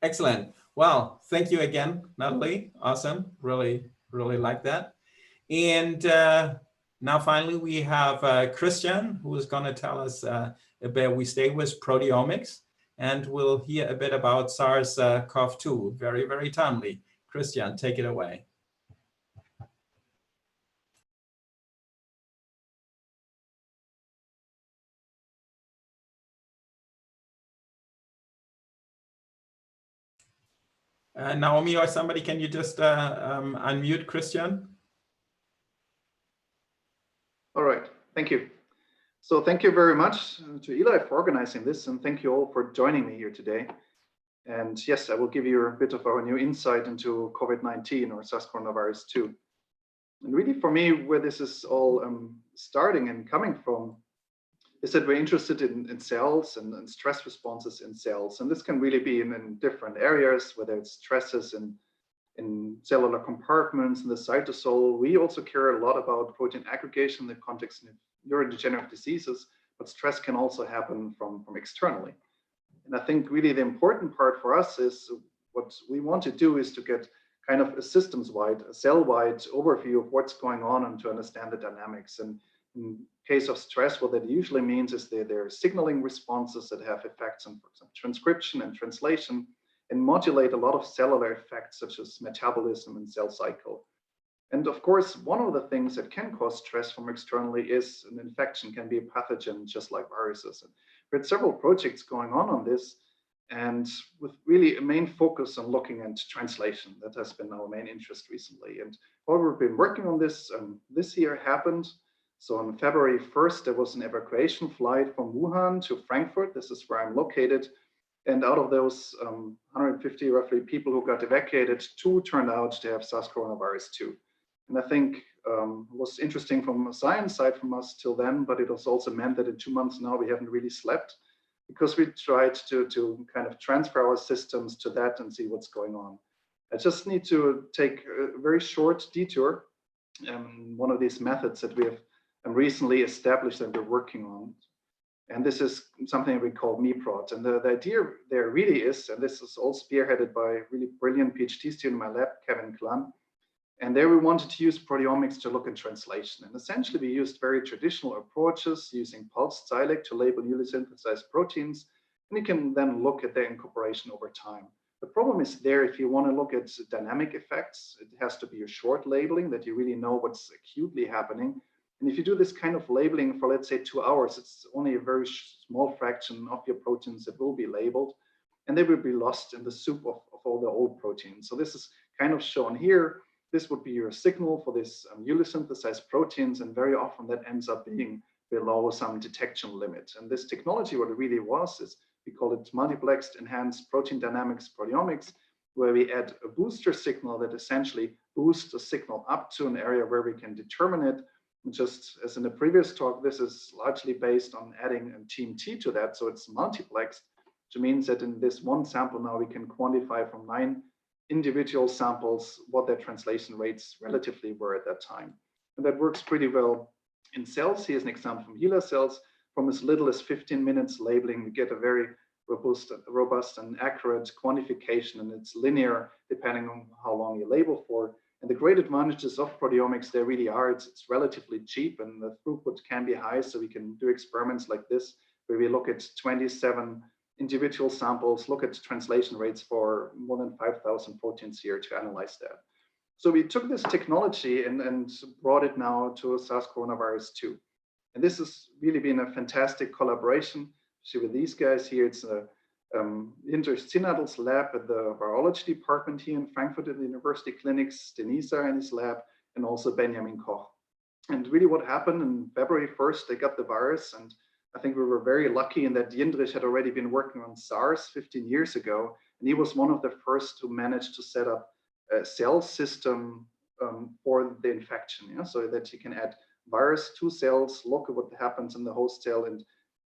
excellent. Well, thank you again, Natalie. Awesome, really like that. And now finally we have Christian, who is going to tell us a bit. We stay with proteomics, and we'll hear a bit about SARS-CoV-2. Very timely. Christian, take it away. Naomi or somebody, can you just unmute Christian? All right, thank you. So thank you very much to eLife for organizing this, and thank you all for joining me here today. And yes, I will give you a bit of our new insight into COVID-19 or SARS-CoV-2. And really for me, where this is all starting and coming from is that we're interested in cells and stress responses in cells. And this can really be in different areas, whether it's stresses in cellular compartments, in the cytosol. We also care a lot about protein aggregation in the context of neurodegenerative diseases, but stress can also happen from externally. And I think really the important part for us is what we want to do is to get kind of a systems-wide, a cell-wide overview of what's going on and to understand the dynamics. And in case of stress, what that usually means is there are signaling responses that have effects on, for example, transcription and translation, and modulate a lot of cellular effects such as metabolism and cell cycle. And of course, one of the things that can cause stress from externally is an infection, can be a pathogen just like viruses. And we had several projects going on this, and with really a main focus on looking at translation. That has been our main interest recently. And while we've been working on this, this year happened. So on February 1st, there was an evacuation flight from Wuhan to Frankfurt. This is where I'm located. And out of those 150 roughly people who got evacuated, 2 turned out to have SARS-CoV-2. And I think it was interesting from a science side from us till then, but it has also meant that in 2 months now we haven't really slept because we tried to kind of transfer our systems to that and see what's going on. I just need to take a very short detour. One of these methods that we have recently established that we're working on. And this is something we call MEPROT. And the idea there really is, and this is all spearheaded by a really brilliant PhD student in my lab, Kevin Clun. And there we wanted to use proteomics to look at translation. And essentially we used very traditional approaches using pulsed Zilec to label newly synthesized proteins. And you can then look at their incorporation over time. The problem is there, if you want to look at dynamic effects, it has to be a short labeling that you really know what's acutely happening. And if you do this kind of labeling for, let's say, 2 hours, it's only a very small fraction of your proteins that will be labeled, and they will be lost in the soup of all the old proteins. So this is kind of shown here. This would be your signal for this newly synthesized proteins, and very often that ends up being below some detection limit. And this technology, what it really was, is we call it multiplexed enhanced protein dynamics proteomics, where we add a booster signal that essentially boosts the signal up to an area where we can determine it. Just as in the previous talk, this is largely based on adding a TMT to that. So it's multiplexed, which means that in this one sample now we can quantify from 9 individual samples what their translation rates relatively were at that time. And that works pretty well in cells. Here's an example from HeLa cells. From as little as 15 minutes labeling, we get a very robust and accurate quantification, and it's linear depending on how long you label for. And the great advantages of proteomics, there really are, it's relatively cheap and the throughput can be high. So we can do experiments like this, where we look at 27 individual samples, look at translation rates for more than 5,000 proteins here to analyze that. So we took this technology and brought it now to SARS-CoV-2. And this has really been a fantastic collaboration. See with these guys here, it's a Sinadl's lab at the virology department here in Frankfurt at the University Clinics, Denisa in his lab, and also Benjamin Koch. And really what happened in February 1st, they got the virus. And I think we were very lucky in that Jindrich had already been working on SARS 15 years ago. And he was one of the first to manage to set up cell system for the infection, yeah? So that you can add virus to cells, look at what happens in the host cell, and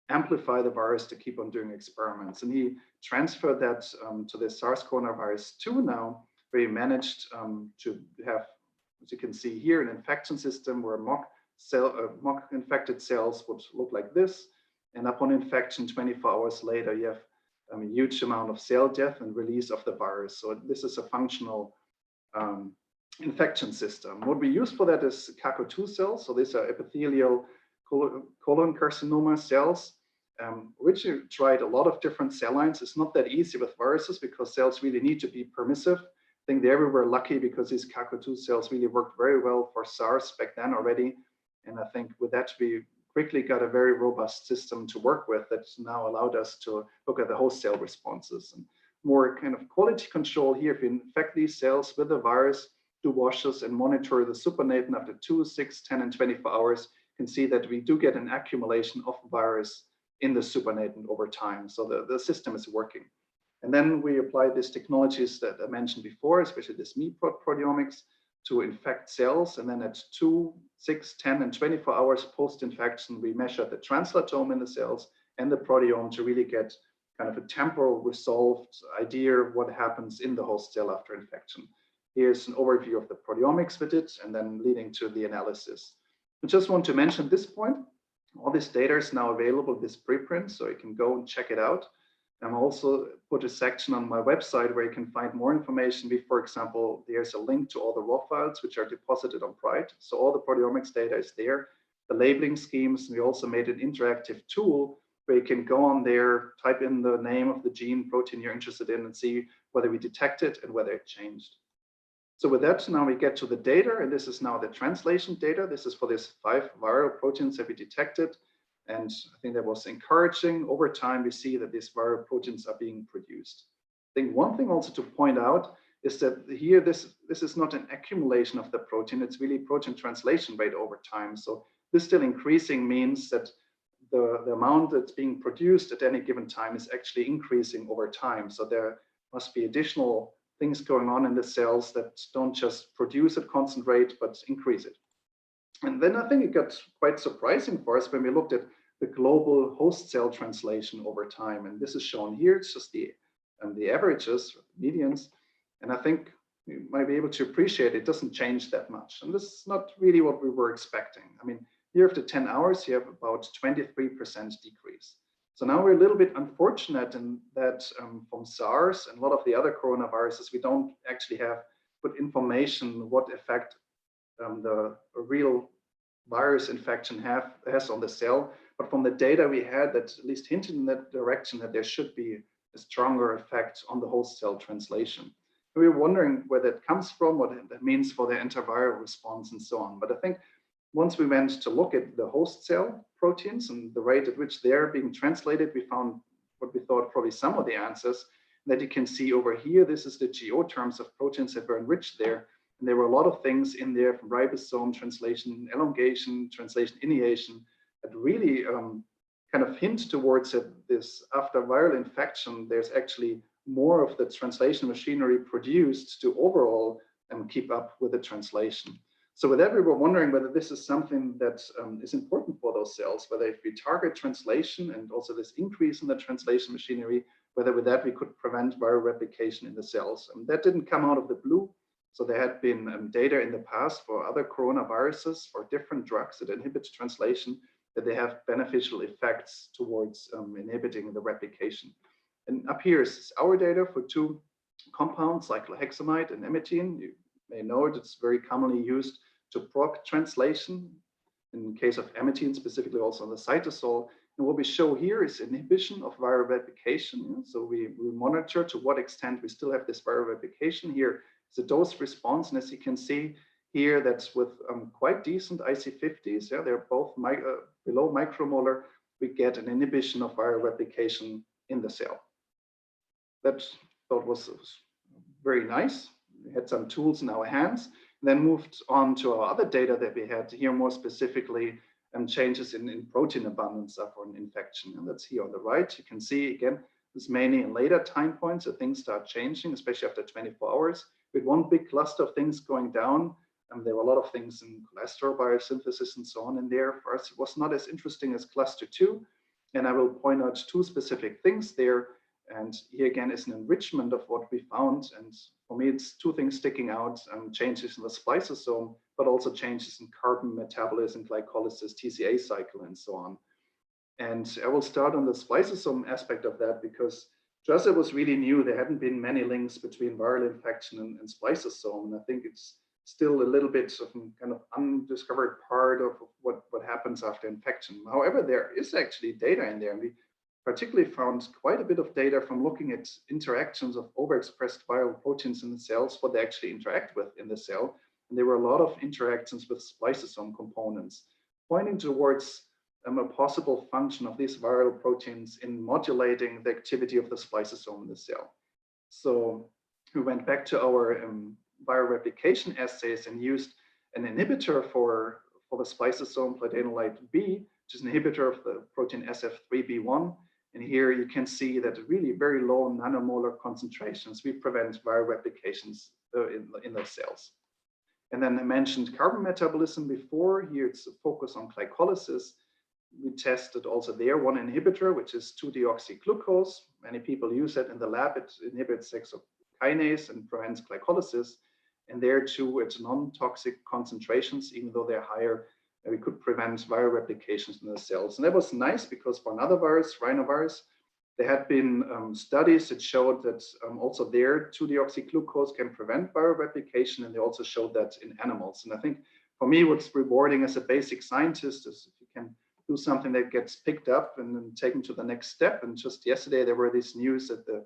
amplify the virus to keep on doing experiments. And he transferred that to the SARS coronavirus 2 now, where he managed to have, as you can see here, an infection system where mock infected cells would look like this. And upon infection, 24 hours later, you have a huge amount of cell death and release of the virus. So this is a functional infection system. What we use for that is CACO2 cells. So these are epithelial colon carcinoma cells, which we tried a lot of different cell lines. It's not that easy with viruses because cells really need to be permissive. I think there we were lucky because these CACO2 cells really worked very well for SARS back then already. And I think with that, we quickly got a very robust system to work with that now allowed us to look at the host cell responses. And more kind of quality control here, if you infect these cells with the virus, do washes and monitor the supernatant after 2, 6, 10, and 24 hours, you can see that we do get an accumulation of virus in the supernatant over time. So the system is working. And then we apply these technologies that I mentioned before, especially this proteomics, to infect cells. And then at 2, 6, 10, and 24 hours post-infection, we measure the translatome in the cells and the proteome to really get kind of a temporal resolved idea of what happens in the host cell after infection. Here's an overview of the proteomics we did, and then leading to the analysis. I just want to mention at this point, all this data is now available, this preprint, so you can go and check it out. I'm also put a section on my website where you can find more information. For example, there's a link to all the raw files which are deposited on Bright. So all the proteomics data is there. The labeling schemes, we also made an interactive tool where you can go on there, type in the name of the gene, protein you're interested in, and see whether we detect it and whether it changed. So with that, now we get to the data, and this is now the translation data. This is for these 5 viral proteins that we detected. And I think that was encouraging. Over time, we see that these viral proteins are being produced. I think one thing also to point out is that here, this is not an accumulation of the protein, it's really protein translation rate over time. So this still increasing means that the amount that's being produced at any given time is actually increasing over time. So there must be additional things going on in the cells that don't just produce at constant rate, but increase it. And then I think it got quite surprising for us when we looked at the global host cell translation over time. And this is shown here. It's just the averages, medians. And I think you might be able to appreciate it doesn't change that much. And this is not really what we were expecting. I mean, here after 10 hours, you have about 23% decrease. So now we're a little bit unfortunate in that from SARS and a lot of the other coronaviruses, we don't actually have good information what effect the real virus infection has on the cell. But from the data we had, that at least hinted in that direction that there should be a stronger effect on the host cell translation. And we were wondering where that comes from, what that means for the antiviral response and so on. But I think once we went to look at the host cell proteins and the rate at which they're being translated, we found what we thought probably some of the answers that you can see over here. This is the GO terms of proteins that were enriched there. And there were a lot of things in there from ribosome translation, elongation, translation initiation that really kind of hint towards that this after viral infection, there's actually more of the translation machinery produced to overall keep up with the translation. So with that, we were wondering whether this is something that is important for those cells, whether if we target translation and also this increase in the translation machinery, whether with that we could prevent viral replication in the cells. And that didn't come out of the blue. So there had been data in the past for other coronaviruses for different drugs that inhibit translation, that they have beneficial effects towards inhibiting the replication. And up here is our data for 2 compounds, cyclohexamide and emetine. You may know it, it's very commonly used to block translation. In case of emetine, specifically also on the cytosol. And what we show here is inhibition of viral replication. So we monitor to what extent we still have this viral replication. Here is a dose response. And as you can see here, that's with quite decent IC50s. Yeah, they're both below micromolar. We get an inhibition of viral replication in the cell. That I thought was very nice. We had some tools in our hands, and then moved on to our other data that we had here, more specifically changes in protein abundance after an infection. And that's here on the right. You can see again, this mainly in later time points that things start changing, especially after 24 hours. with one big cluster of things going down. There were a lot of things in cholesterol biosynthesis and so on in there. For us, it was not as interesting as cluster 2. And I will point out 2 specific things there. And here again is an enrichment of what we found. And for me, it's 2 things sticking out, changes in the spliceosome, but also changes in carbon metabolism, glycolysis, TCA cycle, and so on. And I will start on the spliceosome aspect of that, because just it was really new. There hadn't been many links between viral infection and spliceosome. And I think it's still a little bit of a kind of undiscovered part of what happens after infection. However, there is actually data in there. And we particularly found quite a bit of data from looking at interactions of overexpressed viral proteins in the cells, what they actually interact with in the cell. And there were a lot of interactions with spliceosome components, pointing towards a possible function of these viral proteins in modulating the activity of the spliceosome in the cell. So we went back to our viral replication assays and used an inhibitor for the spliceosome platanolite B, which is an inhibitor of the protein SF3B1. And here you can see that really very low nanomolar concentrations, we prevent viral replications in those cells. And then I mentioned carbon metabolism before. Here it's a focus on glycolysis. We tested also there one inhibitor, which is 2-deoxyglucose. Many people use it in the lab. It inhibits hexokinase and prevents glycolysis. And there too, it's non-toxic concentrations, even though they're higher, we could prevent viral replications in the cells. And that was nice because for another virus, rhinovirus, there had been studies that showed that also there 2-deoxyglucose can prevent viral replication, and they also showed that in animals. And I think for me, what's rewarding as a basic scientist is if you can do something that gets picked up and then taken to the next step. And just yesterday, there were this news that the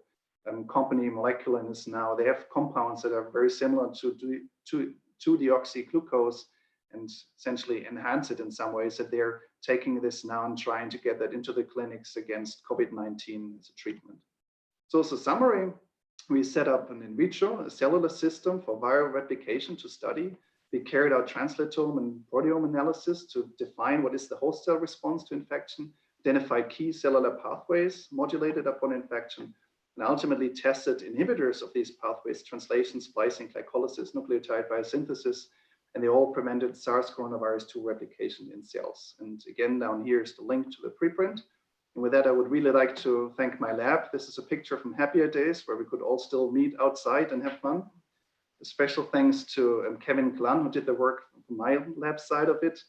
company Molecular is now, they have compounds that are very similar to 2-deoxyglucose and essentially enhance it in some ways, that they're taking this now and trying to get that into the clinics against COVID-19 as a treatment. So as a summary, we set up an in vitro, a cellular system for viral replication to study. We carried out translatome and proteome analysis to define what is the host cell response to infection, identify key cellular pathways modulated upon infection, and ultimately tested inhibitors of these pathways, translation, splicing, glycolysis, nucleotide biosynthesis, and they all prevented SARS coronavirus 2 replication in cells. And again, down here is the link to the preprint. And with that, I would really like to thank my lab. This is a picture from happier days where we could all still meet outside and have fun. A special thanks to Kevin Glan, who did the work from my lab side of it.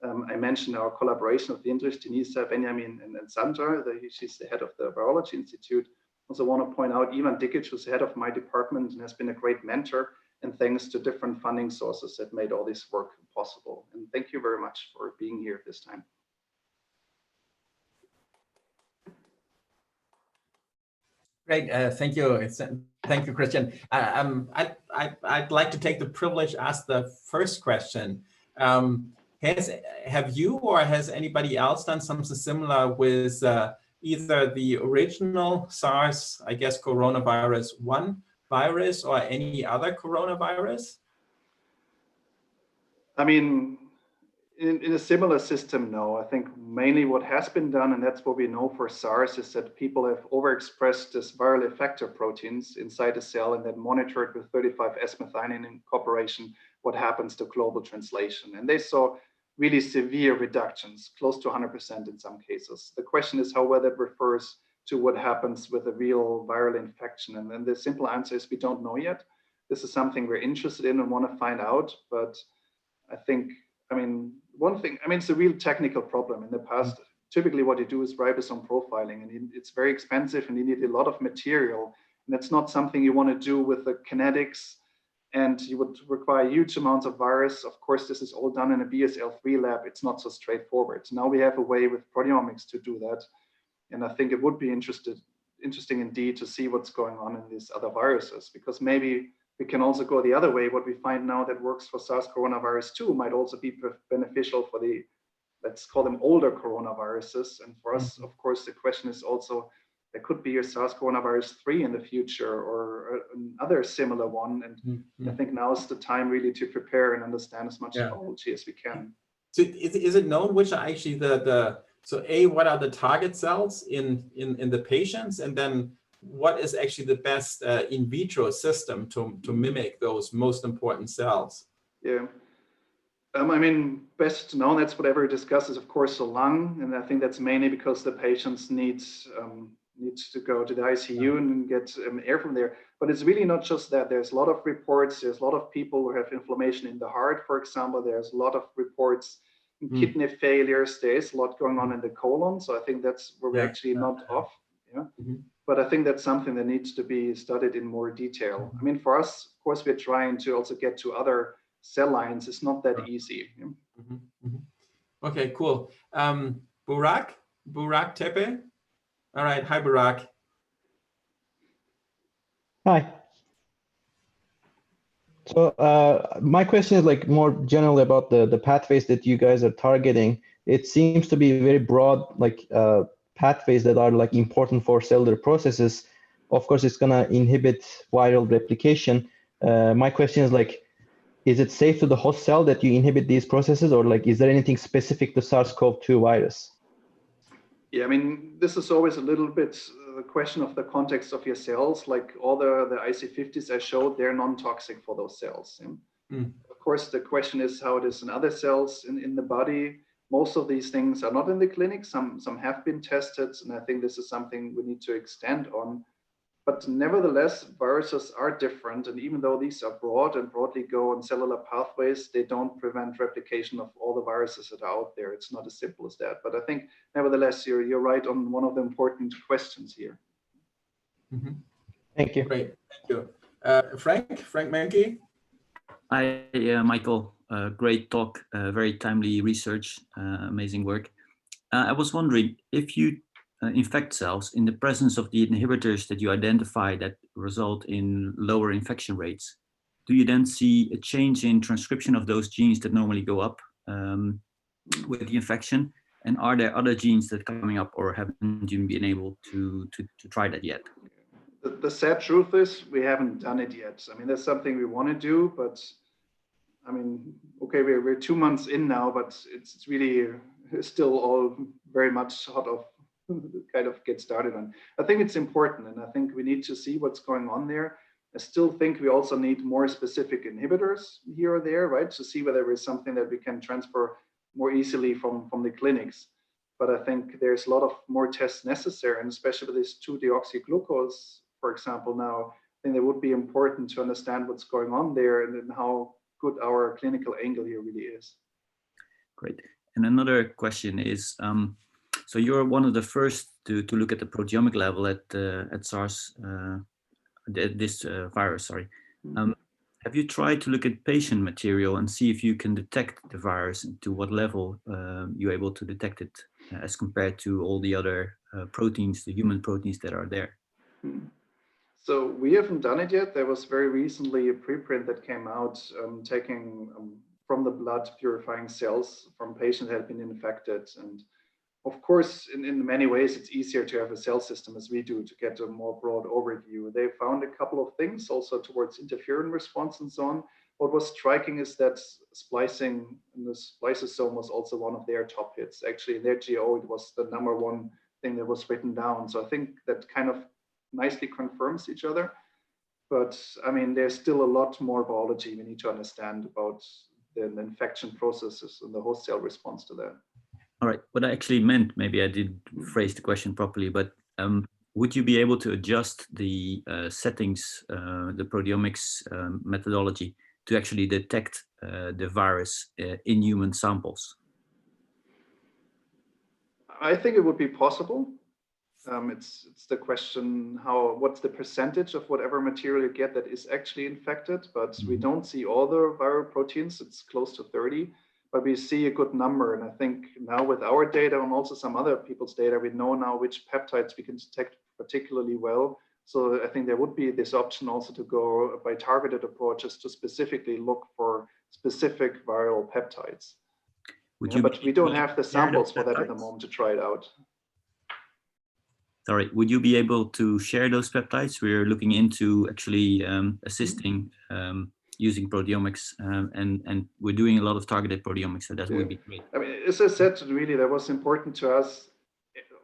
I mentioned our collaboration with the Indrich, Denisa, Benjamin, and Sandra. She's the head of the Virology Institute. Also want to point out Ivan Dikic, who's the head of my department and has been a great mentor, and thanks to different funding sources that made all this work possible. And thank you very much for being here this time. Great, thank you. Thank you, Christian. I'd like to take the privilege to ask the first question. Have you or has anybody else done something similar with either the original SARS, I guess, coronavirus 1 virus or any other coronavirus? I mean, in a similar system, no. I think mainly what has been done, and that's what we know for SARS, is that people have overexpressed this viral effector proteins inside the cell and then monitored with 35S-methionine incorporation what happens to global translation. And they saw really severe reductions, close to 100% in some cases. The question is how well that refers to what happens with a real viral infection. And then the simple answer is we don't know yet. This is something we're interested in and want to find out. But I think, I mean, one thing, I mean, it's a real technical problem. In the past, typically what you do is ribosome profiling, and it's very expensive and you need a lot of material. And that's not something you want to do with the kinetics, and you would require huge amounts of virus. Of course, this is all done in a BSL-3 lab. It's not so straightforward. So now we have a way with proteomics to do that. And I think it would be interesting indeed to see what's going on in these other viruses, because maybe we can also go the other way. What we find now that works for SARS coronavirus 2 might also be beneficial for the, let's call them older coronaviruses. And for us, of course, the question is also, there could be a SARS coronavirus 3 in the future or another similar one. And I think now is the time really to prepare and understand as much biology as we can. So is it known which are actually so A, what are the target cells in the patients? And then what is actually the best in vitro system to mimic those most important cells? Yeah. I mean, best known, that's whatever we discuss, is of course the lung, and I think that's mainly because the patients needs to go to the ICU and get air from there. But it's really not just that. There's a lot of reports. There's a lot of people who have inflammation in the heart, for example. There's a lot of reports in kidney failures. There's a lot going on in the colon. So I think that's where we're actually not off. Yeah. But I think that's something that needs to be studied in more detail. I mean, for us, of course, we're trying to also get to other cell lines. It's not that easy. Okay, cool. Burak Tepe. All right, hi Burak. Hi. So my question is like more generally about the pathways that you guys are targeting. It seems to be very broad, like pathways that are like important for cellular processes. Of course, it's gonna inhibit viral replication. My question is like, is it safe to the host cell that you inhibit these processes, or like, is there anything specific to SARS-CoV-2 virus? Yeah, I mean, this is always a little bit the question of the context of your cells. Like all the IC50s I showed, they're non-toxic for those cells. Of course, the question is how it is in other cells in the body. Most of these things are not in the clinic. Some have been tested, and I think this is something we need to extend on. But nevertheless, viruses are different. And even though these are broad and broadly go on cellular pathways, they don't prevent replication of all the viruses that are out there. It's not as simple as that. But I think, nevertheless, you're right on one of the important questions here. Thank you. Great, thank you. Frank Menke. Hi, Michael. Great talk, very timely research, amazing work. I was wondering if you infect cells in the presence of the inhibitors that you identify that result in lower infection rates, do you then see a change in transcription of those genes that normally go up with the infection? And are there other genes that are coming up, or haven't you been able to try that yet? The sad truth is we haven't done it yet. I mean, that's something we want to do, but I mean, okay, we're 2 months in now, but it's really still all very much hot off kind of get started on. I think it's important, and I think we need to see what's going on there. I still think we also need more specific inhibitors here or there, right, to see whether there is something that we can transfer more easily from the clinics. But I think there's a lot of more tests necessary, and especially with this 2-deoxyglucose, for example, now, I think it would be important to understand what's going on there and then how good our clinical angle here really is. Great. And another question is, so you're one of the first to look at the proteomic level at SARS, this virus, sorry. Have you tried to look at patient material and see if you can detect the virus, and to what level you're able to detect it as compared to all the other proteins, the human proteins that are there? So we haven't done it yet. There was very recently a preprint that came out taking from the blood purifying cells from patients that had been infected. And of course, in many ways, it's easier to have a cell system as we do to get a more broad overview. They found a couple of things also towards interferon response and so on. What was striking is that splicing in the spliceosome was also one of their top hits. Actually, in their GO, it was the #1 thing that was written down. So I think that kind of nicely confirms each other. But I mean, there's still a lot more biology we need to understand about the infection processes and the host cell response to that. All right, what I actually meant, maybe I didn't phrase the question properly, but would you be able to adjust the settings, the proteomics methodology to actually detect the virus in human samples? I think it would be possible. It's the question what's the percentage of whatever material you get that is actually infected, but we don't see all the viral proteins. It's close to 30. But we see a good number. And I think now with our data and also some other people's data, we know now which peptides we can detect particularly well. So I think there would be this option also to go by targeted approaches to specifically look for specific viral peptides. But we don't have the samples for that at the moment to try it out. Sorry, would you be able to share those peptides? We're looking into actually assisting using proteomics, and we're doing a lot of targeted proteomics, so that would be great. I mean, as I said, really, that was important to us.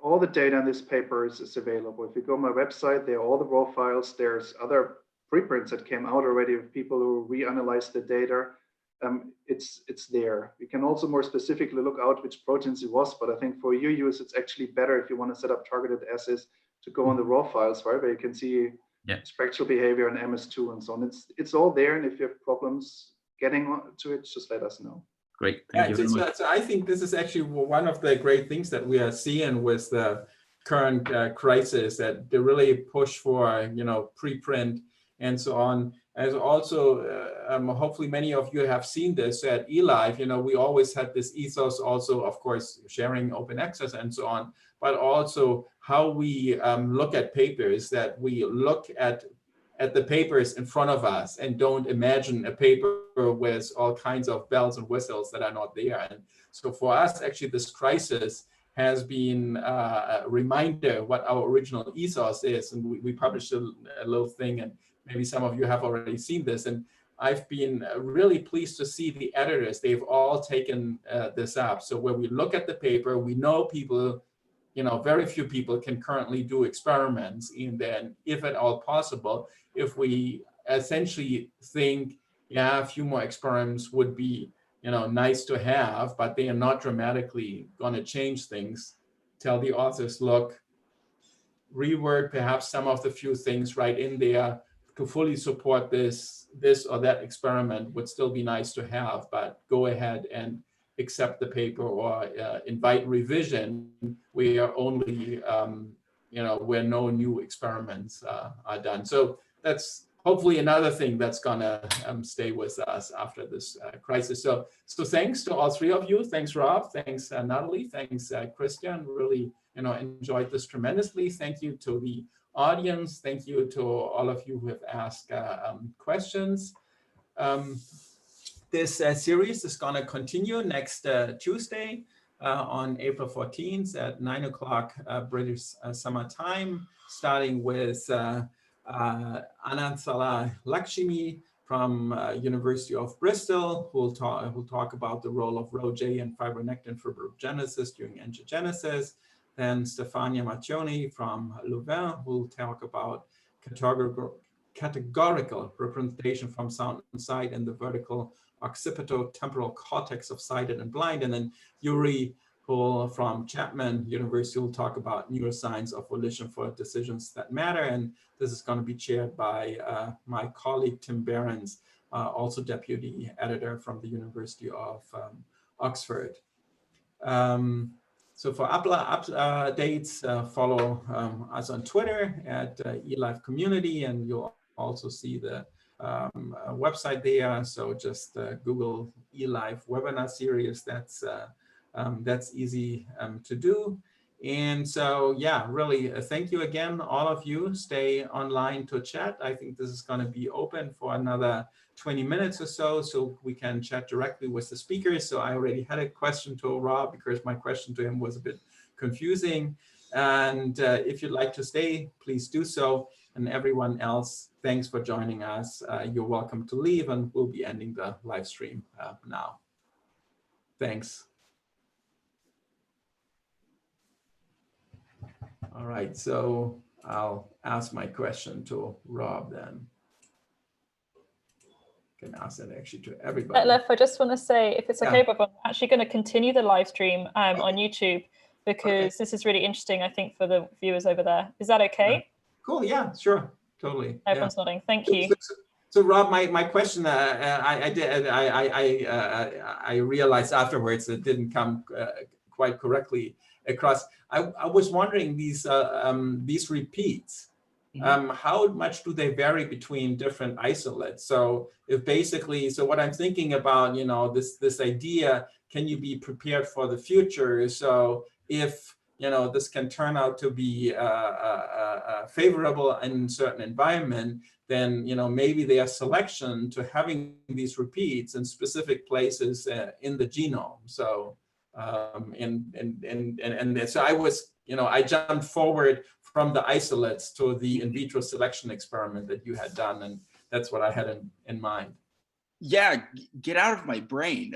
all the data in this paper is available. If you go on my website, there are all the raw files. There's other preprints that came out already with people who reanalyzed the data. It's there. We can also more specifically look out which proteins it was, but I think for your use, it's actually better if you want to set up targeted assays to go on the raw files, right, where you can see spectral behavior and MS2 and so on. It's all there, and if you have problems getting to it, just let us know. Great, thank you very much. So I think this is actually one of the great things that we are seeing with the current crisis, that they really push for, preprint and so on. As also, hopefully many of you have seen this at eLife, we always had this ethos also, of course, sharing open access and so on, but also how we look at papers, that we look at the papers in front of us and don't imagine a paper with all kinds of bells and whistles that are not there. And so for us, actually, this crisis has been a reminder what our original ethos is. And we published a little thing, and maybe some of you have already seen this. And I've been really pleased to see the editors. They've all taken this up. So when we look at the paper, we know people, very few people can currently do experiments. And then if at all possible, if we essentially think, a few more experiments would be, nice to have, but they are not dramatically going to change things, tell the authors, look, reword perhaps some of the few things right in there to fully support this or that experiment would still be nice to have, but go ahead and accept the paper or invite revision. We are only, where no new experiments are done. So that's hopefully another thing that's gonna stay with us after this crisis. So thanks to all three of you. Thanks, Rob. Thanks, Natalie. Thanks, Christian. Really, enjoyed this tremendously. Thank you to the audience. Thank you to all of you who have asked questions. This series is going to continue next Tuesday on April 14th at 9 o'clock British Summer Time, starting with Ananthala Lakshmi from University of Bristol, who'll talk about the role of ROJ and fibronectin fibrogenesis during angiogenesis. Then Stefania Maccioni from Louvain, who will talk about categorical representation from sound and sight in the vertical occipito-temporal cortex of sighted and blind. And then Yuri, who from Chapman University, will talk about neuroscience of volition for decisions that matter. And this is going to be chaired by my colleague, Tim Behrens, also deputy editor from the University of Oxford. So for updates, follow us on Twitter at eLife Community, and you'll also see the website there. So just Google eLife webinar series. That's easy to do. And so, yeah, really, thank you again, all of you. Stay online to chat. I think this is going to be open for another 20 minutes or so we can chat directly with the speakers. So I already had a question to Rob because my question to him was a bit confusing. And if you'd like to stay, please do so. And everyone else, thanks for joining us. You're welcome to leave, and we'll be ending the live stream now. Thanks. All right, so I'll ask my question to Rob then. I can ask that actually to everybody. Detlef, I just want to say, if it's okay, but I'm actually going to continue the live stream on YouTube, because this is really interesting, I think, for the viewers over there. Is that okay? Cool, yeah, sure, totally. Everyone's nodding, thank you. So Rob, my question, I realized afterwards it didn't come quite correctly across. I was wondering, these repeats, how much do they vary between different isolates? So if basically, so what I'm thinking about, this idea, can you be prepared for the future? So if, this can turn out to be favorable in certain environment, then, maybe there's selection to having these repeats in specific places in the genome. So, and so I was, I jumped forward from the isolates to the in vitro selection experiment that you had done, and that's what I had in mind. Yeah, get out of my brain.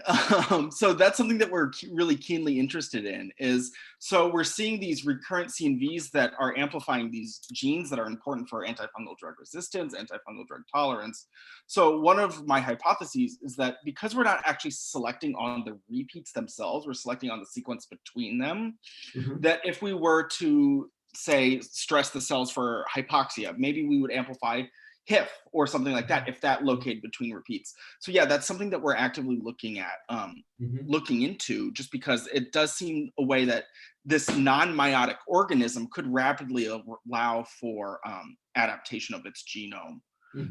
So that's something that we're really keenly interested in is, so we're seeing these recurrent CNVs that are amplifying these genes that are important for antifungal drug resistance, antifungal drug tolerance. So one of my hypotheses is that because we're not actually selecting on the repeats themselves, we're selecting on the sequence between them, that if we were to say stress the cells for hypoxia, maybe we would amplify HIF or something like that if that located between repeats. So yeah, that's something that we're actively looking at, looking into, just because it does seem a way that this non-meiotic organism could rapidly allow for adaptation of its genome.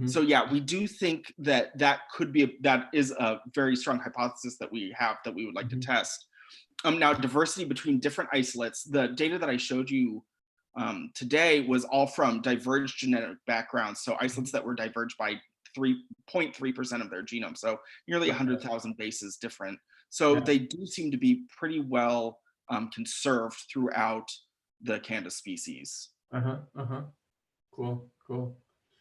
So yeah, we do think that that is a very strong hypothesis that we have that we would like to test. Now, diversity between different isolates, the data that I showed you today was all from diverged genetic backgrounds. So isolates that were diverged by 3.3% of their genome. So nearly 100,000 bases different. So they do seem to be pretty well conserved throughout the Candida species. Cool.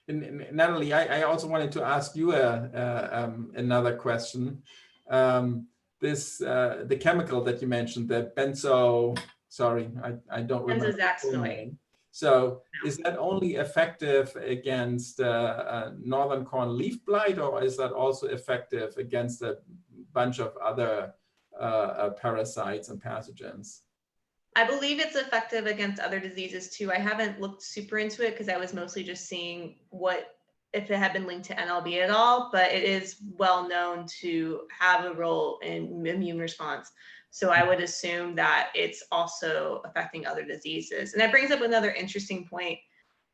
And Natalie, I also wanted to ask you another question. The chemical that you mentioned, the I don't remember. Benzoxanide. So is that only effective against Northern Corn Leaf Blight, or is that also effective against a bunch of other parasites and pathogens? I believe it's effective against other diseases too. I haven't looked super into it because I was mostly just seeing if it had been linked to NLB at all, but it is well known to have a role in immune response. So I would assume that it's also affecting other diseases. And that brings up another interesting point.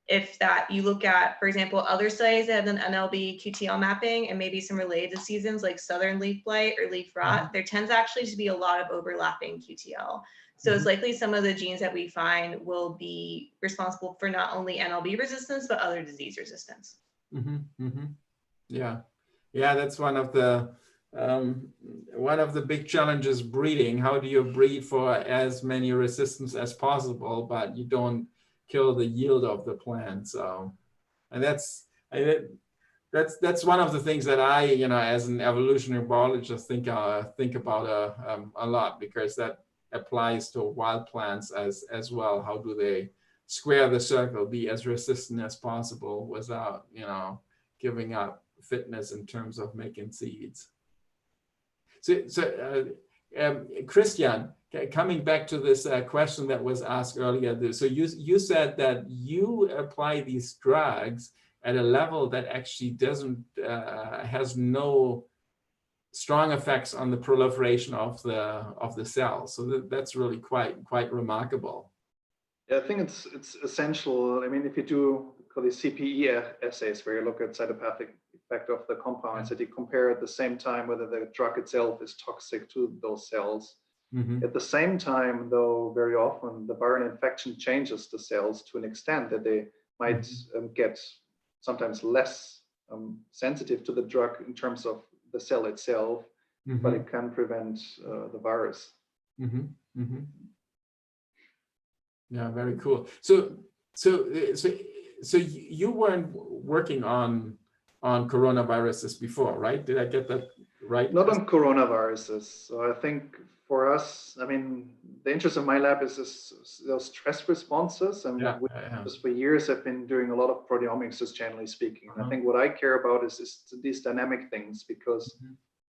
If that you look at, for example, other studies that have done NLB QTL mapping and maybe some related diseases like Southern Leaf Blight or leaf rot, there tends actually to be a lot of overlapping QTL. So it's likely some of the genes that we find will be responsible for not only NLB resistance, but other disease resistance. Yeah, that's one of the big challenges breeding. How do you breed for as many resistance as possible, but you don't kill the yield of the plant? So, and that's one of the things that I, as an evolutionary biologist, think about a lot, because that applies to wild plants as well. How do they square the circle, be as resistant as possible without, giving up fitness in terms of making seeds? So Christian, coming back to this question that was asked earlier, so you said that you apply these drugs at a level that actually has no strong effects on the proliferation of the cells. So that's really quite remarkable. Yeah, I think it's essential. I mean, if you do these CPE assays where you look at cytopathic effect of the compounds, that you compare at the same time whether the drug itself is toxic to those cells. At the same time, though, very often the viral infection changes the cells to an extent that they might get sometimes less sensitive to the drug in terms of the cell itself, but it can prevent the virus. Yeah, very cool. So you weren't working on coronaviruses before, right? Did I get that right? Not on coronaviruses. So I think for us, I mean, the interest of my lab is those stress responses, and for years I've been doing a lot of proteomics, just generally speaking. And I think what I care about is these dynamic things, because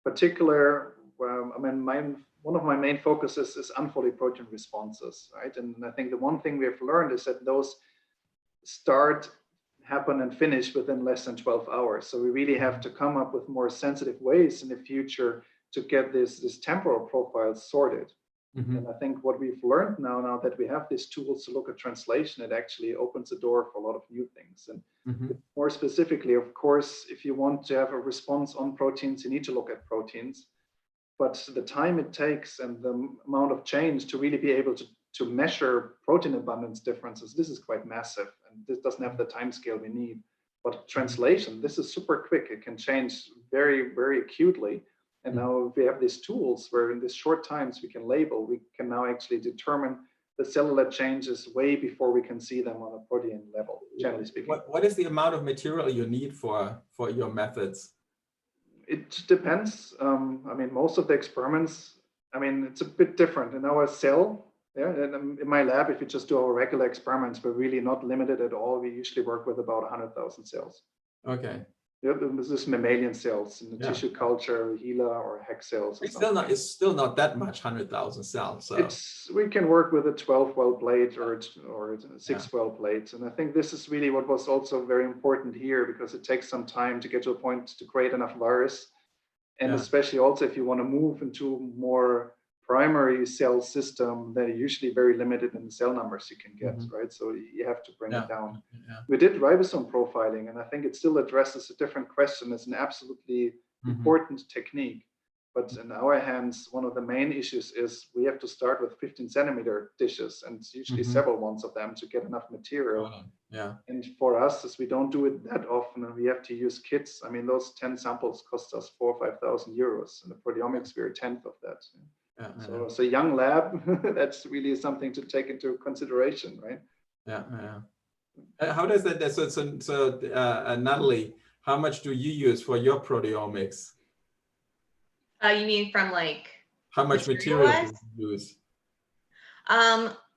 particular, I mean, one of my main focuses is unfolded protein responses, right? And I think the one thing we have learned is that those happen and finish within less than 12 hours. So we really have to come up with more sensitive ways in the future to get this temporal profile sorted. And I think what we've learned now that we have these tools to look at translation, it actually opens the door for a lot of new things. And more specifically, of course, if you want to have a response on proteins, you need to look at proteins. But the time it takes and the amount of change to really be able to measure protein abundance differences, this is quite massive, and this doesn't have the time scale we need. But translation, this is super quick. It can change very, very acutely. And now we have these tools where in this short times we can label, we can now actually determine the cellular changes way before we can see them on a protein level, generally speaking. What is the amount of material you need for your methods? It depends. I mean, most of the experiments, I mean, it's a bit different in our cell. Yeah, and in my lab, if you just do our regular experiments, we're really not limited at all. We usually work with about 100,000 cells. Okay. Yeah, this is mammalian cells in the tissue culture, HeLa or HEK cells. It's still not that much, 100,000 cells. So we can work with a 12-well plate or a 6-well plate. And I think this is really what was also very important here, because it takes some time to get to a point to create enough virus. And especially also if you want to move into more primary cell system, they're usually very limited in the cell numbers you can get, right? So you have to bring it down. We did ribosome profiling, and I think it still addresses a different question. It's an absolutely important technique. But in our hands, one of the main issues is we have to start with 15-centimeter dishes, and it's usually several ones of them to get enough material. And for us, as we don't do it that often, and we have to use kits, I mean, those 10 samples cost us 4,000 or 5,000 euros. And the proteomics, we're a tenth of that. So it's a young lab. That's really something to take into consideration, right? How does that? So Natalie, how much do you use for your proteomics? You mean from like how much material do you use?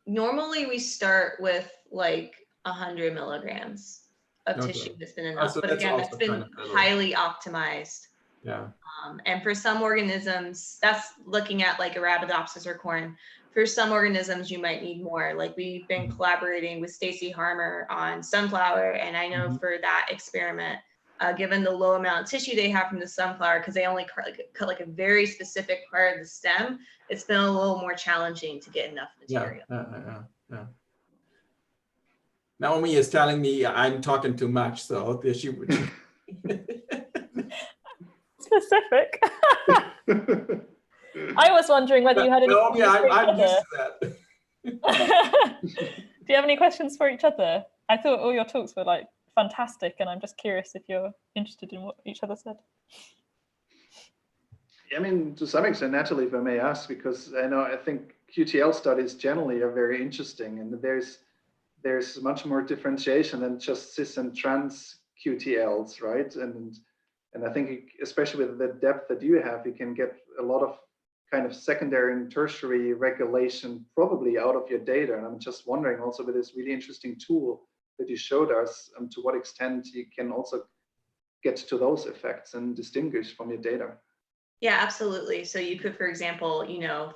Normally we start with like 100 milligrams of tissue that's been enough, but again, that's been highly optimized. And for some organisms, that's looking at like Arabidopsis or corn. For some organisms, you might need more. Like we've been collaborating with Stacy Harmer on sunflower, and I know for that experiment, given the low amount of tissue they have from the sunflower, because they only cut like a very specific part of the stem, it's been a little more challenging to get enough material. Naomi is telling me I'm talking too much, so she specific. I was wondering whether you had any Naomi, I'm used to that. Do you have any questions for each other? I thought all your talks were like fantastic, and I'm just curious if you're interested in what each other said. I mean, to some extent, Natalie, if I may ask, because I think QTL studies generally are very interesting, and there's much more differentiation than just cis and trans QTLs, right? And I think especially with the depth that you have, you can get a lot of kind of secondary and tertiary regulation probably out of your data. And I'm just wondering also with this really interesting tool that you showed us, to what extent you can also get to those effects and distinguish from your data. Yeah, absolutely. So you could, for example,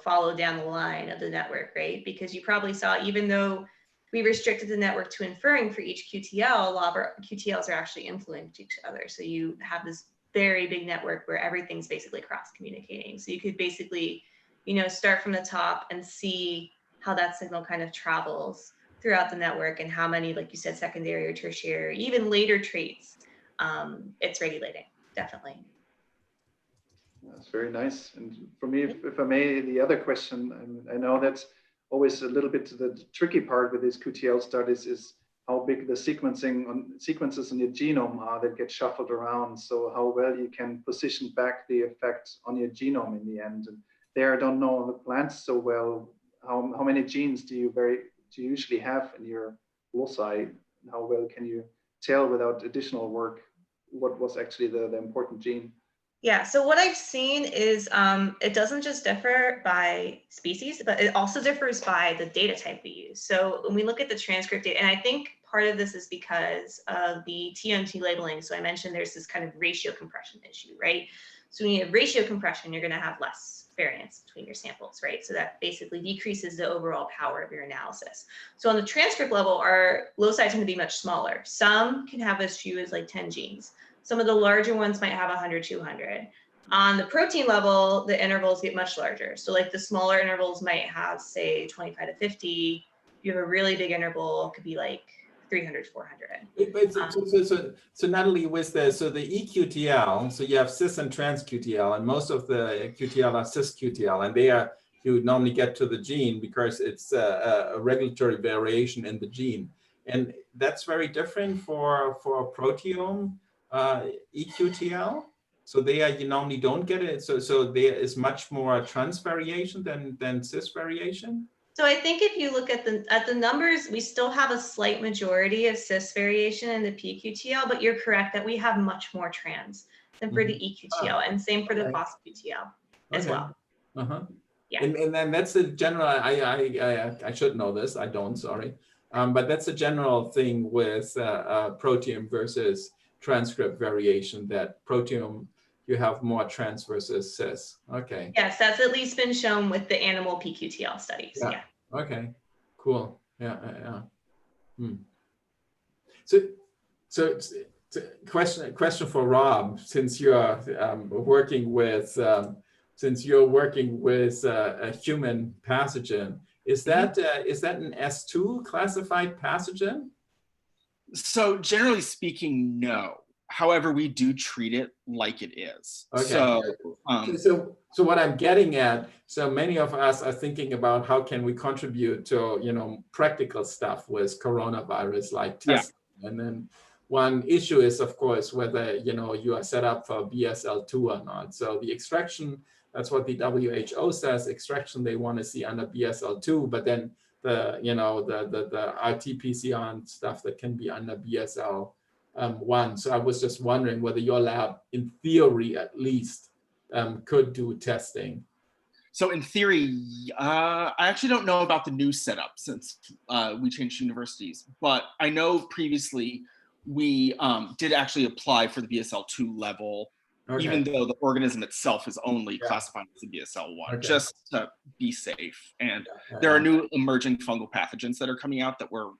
follow down the line of the network, right? Because you probably saw, even though we restricted the network to inferring for each QTL, a lot of our QTLs are actually influencing each other. So you have this very big network where everything's basically cross-communicating. So you could basically, start from the top and see how that signal kind of travels throughout the network and how many, like you said, secondary or tertiary, even later traits it's regulating, definitely. That's very nice. And for me, if I may, the other question, I know that's always a little bit the tricky part with these QTL studies is how big the sequences in your genome are that get shuffled around. So how well you can position back the effect on your genome in the end. And there, I don't know the plants so well. How many genes do you usually have in your loci? How well can you tell without additional work what was actually the important gene? Yeah, so what I've seen is it doesn't just differ by species, but it also differs by the data type we use. So when we look at the transcript data, and I think part of this is because of the TMT labeling. So I mentioned there's this kind of ratio compression issue, right? So when you have ratio compression, you're going to have less variance between your samples, right? So that basically decreases the overall power of your analysis. So on the transcript level, our loci tend to be much smaller. Some can have as few as like 10 genes. Some of the larger ones might have 100, 200. On the protein level, the intervals get much larger. So like the smaller intervals might have, say, 25 to 50. You have a really big interval, it could be like 300, 400. So Natalie, with the eQTL, so you have cis and trans QTL, and most of the QTL are cis QTL, and you normally get to the gene because it's a regulatory variation in the gene. And that's very different for proteome eQTL. So you normally don't get it. So there is much more trans variation than cis variation. So I think if you look at the numbers, we still have a slight majority of cis variation in the pQTL, but you're correct that we have much more trans. than for the EQTL, and same for the phospho-QTL as well. Yeah. And then that's a general, I should know this, I don't, sorry. But that's a general thing with proteome versus transcript variation, that proteome, you have more trans versus cis. Okay. Yes, that's at least been shown with the animal PQTL studies. Yeah. Okay, cool. Yeah. So it's a question for Rob, since you're working with a human pathogen. Is that an S2 classified pathogen? So generally speaking, no. However, we do treat it like it is. Okay. So what I'm getting at, so many of us are thinking about how can we contribute to, practical stuff with coronavirus like testing. And then one issue is, of course, whether, you are set up for BSL-2 or not. So the extraction, that's what the WHO says, extraction they want to see under BSL-2, but then the RT-PCR and stuff that can be under BSL-1. So I was just wondering whether your lab, in theory at least, could do testing. So in theory, I actually don't know about the new setup since we changed universities, but I know previously we did actually apply for the BSL-2 level, even though the organism itself is only classified as a BSL-1, just to be safe. And there are new emerging fungal pathogens that are coming out that we're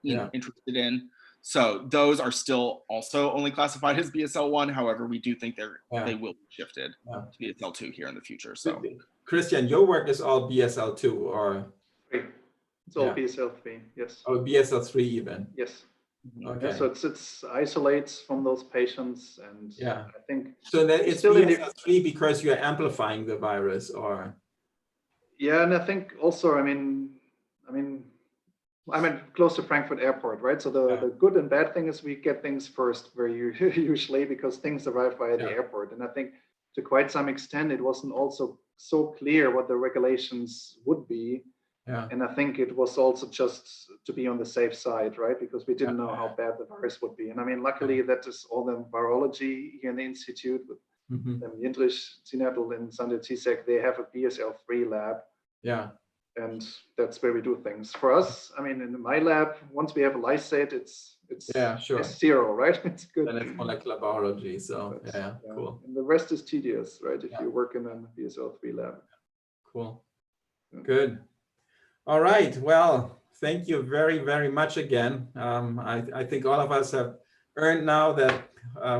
interested in. So those are still also only classified as BSL-1. However, we do think they will be shifted to BSL-2 here in the future. So Christian, your work is all BSL-2 or? It's all BSL-3, yes. Oh, BSL-3 even? Yes. Okay. So it's isolates from those patients, and I think so that it's still BSL-3 because you're amplifying the virus, or? Yeah, and I think also, I'm close to Frankfurt Airport, right? So the good and bad thing is we get things first, very usually, because things arrive via the airport. And I think to quite some extent, it wasn't also so clear what the regulations would be. And I think it was also just to be on the safe side, right? Because we didn't know how bad the virus would be. And luckily that is all the virology here in the Institute with Jindrich, Zinadl, and Sander Zizek, they have a BSL-3 lab. And that's where we do things. For us, in my lab, once we have a lysate, it's zero, right? It's good. And it's molecular biology, so cool. And the rest is tedious, right? If you work in a BSL-3 lab. Cool. Good. All right. Well, thank you very, very much again. I think all of us have earned now that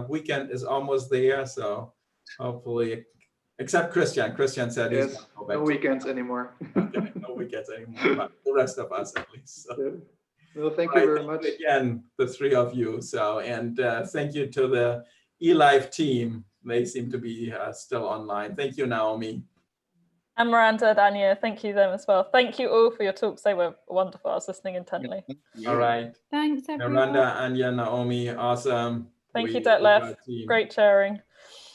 weekend is almost there. So hopefully, except Christian. Christian said he's no weekends anymore. Okay, no weekends anymore, but the rest of us at least. So. Well, thank you very much. Again, the three of you. So, and thank you to the eLife team. They seem to be still online. Thank you, Naomi. And Miranda, Dania, thank you them as well. Thank you all for your talks. They were wonderful. I was listening intently. All right. Thanks, everyone. Miranda, Anya, Naomi, awesome. Thank you, Detlef. Great sharing.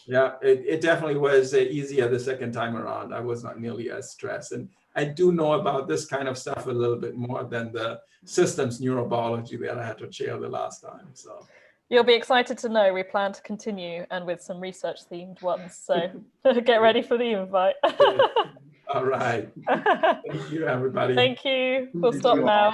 Yeah, it definitely was easier the second time around. I was not nearly as stressed. And I do know about this kind of stuff a little bit more than the systems neurobiology that I had to chair the last time. So you'll be excited to know we plan to continue and with some research themed ones. So get ready for the invite. All right. Thank you, everybody. Thank you. We'll stop now.